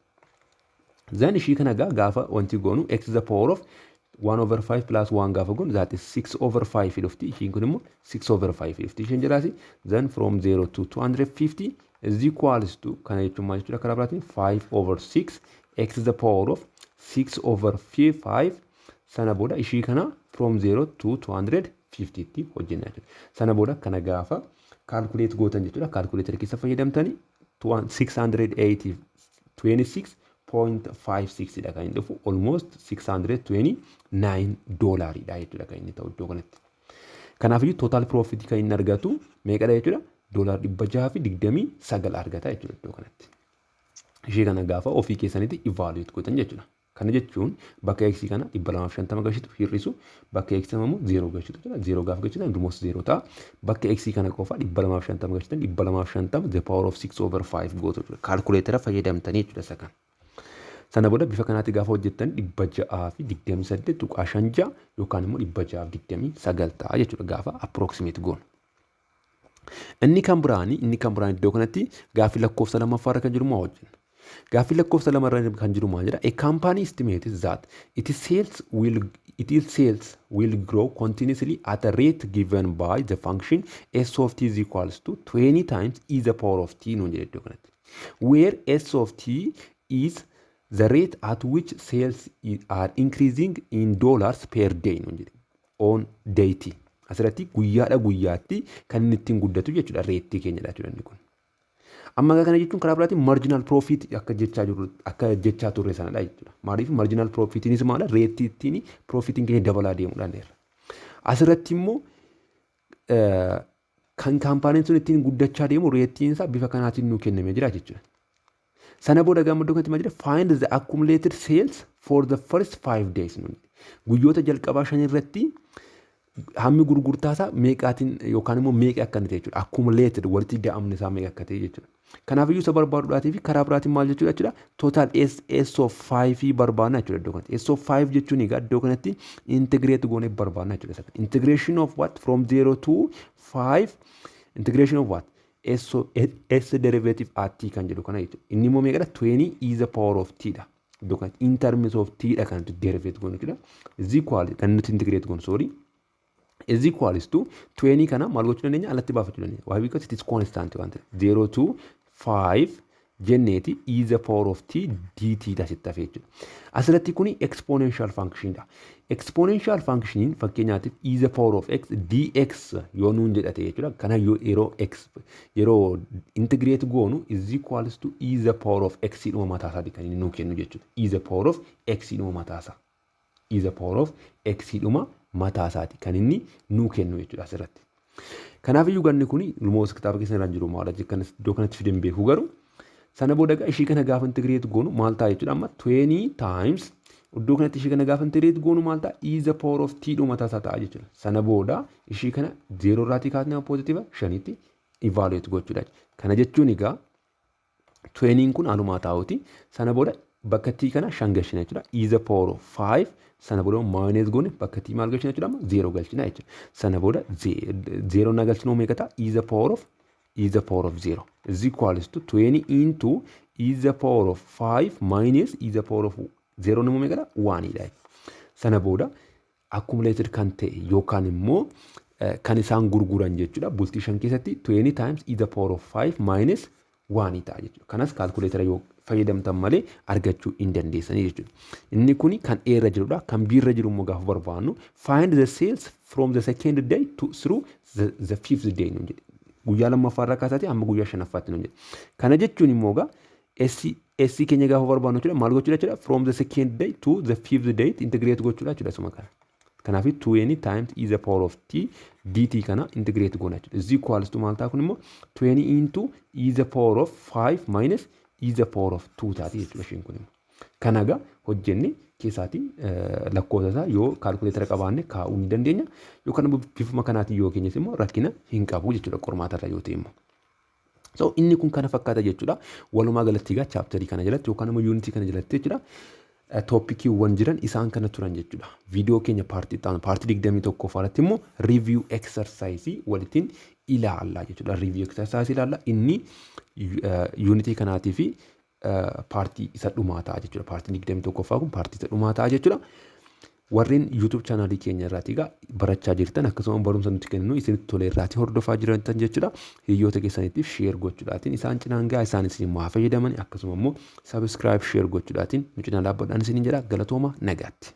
Then ishii kana gaafa wanti goonu x to the power of 1 over 5 plus 1 gaafa goonu that is 6 over 5 dhufti. Ishiin kun immoo 6 over 5 dhufti isheen jedhaasi. Then from 0 to 250 is equals to kana jechuun maal jechuudha karaa biraatiin 5 over 6 x to the power of 6 over 5 sana booda ishii kana from 0 to 250 tti hojjenna jechuudha. Sana booda kana gaafa calculate gootan jechuudha. Calculator keessa fayyadamtanii 626.56 dha kan inni dhufu almost $629 dha jechuudha kan inni ta'u iddoo kanatti. Kanaaf iyyuu total profit kan inni argatu meeqadha jechuudha $629 argata jechuudha iddoo kanatti. Ishee kana gaafa ofii keessanitti evaluate gootan jechuudha. Kana jechuun bakka x kana 250 gashitu hir'isu bakka x immoo 0 gashitu jechuudha. 0 gaafa gashitan almost 0 ta'a. Bakka x kana qofa 250 gashitan 250 the power of 6 over 5 gootu jechuudha. Calculator fayyadamtanii jechuudha isa kana. Sana booda bifa kanaatti gaafa hojjettan 628.56 yookaan immoo 629 ta'a jechuudha gaafa approximate goonu. Inni kan biraan iddoo kanatti gaaffii lakkoofsa lammaffaa kan jiru moo hojjenna? Gaaffii lakkoofsa lamarra kan jiru maal jedha? A company estimates that its sales will grow continuously at a rate given by the function s of t is equals to 20 times e the power of t nuun jedhe iddoo kanatti. Where s of t is the rate at which sales are increasing in dollars per day nuun jedhe on day t. Asirratti guyyaadha guyyaatti kan inni ittiin guddatu jechuudha reettii keenyadha jechuudha inni kun. Amma kana jechuun karaa biraatiin marginal profit akka jechaa turre sanadha jechuudha. Maaliif marginal profitiinis maala reetii ittiin profitiin keenya dabalaa deemuudhaan dheerra. Asirratti immoo kan kaampaaniin sun ittiin guddachaa deemu reetiin isaa bifa kanaatiin nuu kennamee jira jechuudha. Sana booda gammaddoo kanatti maal jedha find the accumulated sales for the first 5 days. Guyyoota jalqabaa 5 irratti hammi gurgurtaasaa meeqaatiin yookaan immoo meeqa akka inni ta'e jechuudha. Accumulated walitti ga'amni isaa meeqa akka ta'e jechuudha. Kanaaf iyyuu isa barbaaduudhaatii fi karaa biraatiin maal jechuudha jechuudha. Total S of 5 barbaadna jechuudha iddoo kanatti. S of 5 jechuun egaa iddoo kanatti integrate goonee barbaadna jechuudha. Integration of what from 0 to 5 integration of what S derivative at t kan jedhu kana jechuudha. Inni immoo meeqadha 20 is the power of t dha. Iddoo kanatti in terms of t dha kan derivate goonu jechuudha. Is equal kan nuti integrate goonu sorry. Is equals to 20 kana maal gochuu dandeenya alatti baafachuu dandeenya. Why? Because it is constant waan ta'eef 0 to 5 jenneeti is the power of t dt dha sitti hafee jechuudha. Asirratti kuni exponential function dha. Exponential function fakkeenyaatiif is the power of x dx yoo nuun jedhate jechuudha. Kana yeroo integrate goonu is equals to is the power of x dhuma mataa isaati kan inni nuu kennu jechuudha. Is the power of x dhuma mataa isaa. Is the power of x dhuma mataa isaati kan inni nuu kennu jechuudha asirratti. Kanaaf iyyuu ganni kuni lumoos kitaaba keessa irra jiru maal jechuudha iddoo kanatti fideen beeku garuu sana booda ishii kana gaafa integrate goonu maal ta'a jechuudha amma 20 times iddoo kanatti ishii kana gaafa integrate goonu maal ta'a is the power of t dhuma mataa isaa ta'a jechuudha. Sana booda ishii kana 0 irraatii kaasnee positive 5tti evaluate gochuudha. Kana jechuun egaa 20 kun alumaa taa'uti. Sana booda bakka t kana 5 galchina jechuudha. Is the power of 5 sana booda minus goone bakka t maal galchina jechuudha amma 0 galchina jechuudha. Sana booda 0 na galchinu meeqa ta'a is the power of 0 is equals to 20 into is the power of 5 minus is the power of 0 namoo meeqa ta'a 1 dha. Sana booda accumulated kan ta'e yookaan immoo kan isaan gurguran jechuudha. Bultii 5 keessatti 20 times is the power of 5 minus 1 ta'a jechuudha. Kanas calculator yoo fayyadamtan malee argachuu hin dandeessanii jechuudha. Inni kuni kan A irra jirudha. Kan B irra jiru immoo gaafa barbaannu find the sales from the second day through the fifth day nuun jedhe. Guyyaa lammaffaa irraa kaasaati amma guyyaa shanaffaatti nuun jedhe. Kana jechuun immoo gaa SC keenya gaafa barbaannu jechuudha maal gochuudha jechuudha from the second day to the fifth day integrate gochuudha jechuudha suma kana. Kanaaf 20 times is the power of t dt kana integrate goona jechuudha. Is equals to maal ta'a kun immoo 20 into is the power of 5 minus is the power of 2 taati jechuudha ishiin kun immoo. Kanaga hojjenne keessaati lakkoofsa isaa yoo kaalkuleetara qabaanne kaa'uu ni dandeenya yookaan bifuma kanaatiin yoo keenyas immoo rakkina hin qabu jechuudha qormaatarra yoo ta'e immoo. So inni kun kana fakkaata jechuudha. Walumaa galatti egaa chaaptarii kana jalatti yookaan immoo yuunitii kana jalatti jechuudha. Toopikiiwwan jiran isaan kana turan jechuudha. Viidiyoo keenya paartii 21 irratti immoo review exercise walitiin ilaalla jechuudha. Review exercise ilaalla inni yuunitii kanaatii fi paartii isa dhumaa ta'a jechuudha. Paartii 21 kun paartii isa dhumaa ta'a jechuudha. Warreen YouTube chaanaalii keenya irraati egaa barachaa jirtan akkasuma barumsa nuti kennu isinitti tolee irraati hordofaa jirtan jechuudha. Hiriyoota keessaniitiif share gochuudhaatiin isaan cinaan gaa isaan isin maa fayyadaman akkasuma immoo subscribe share gochuudhaatiin nu cinaa dhaabbadhaan isiniin jedha galatooma nagaatti.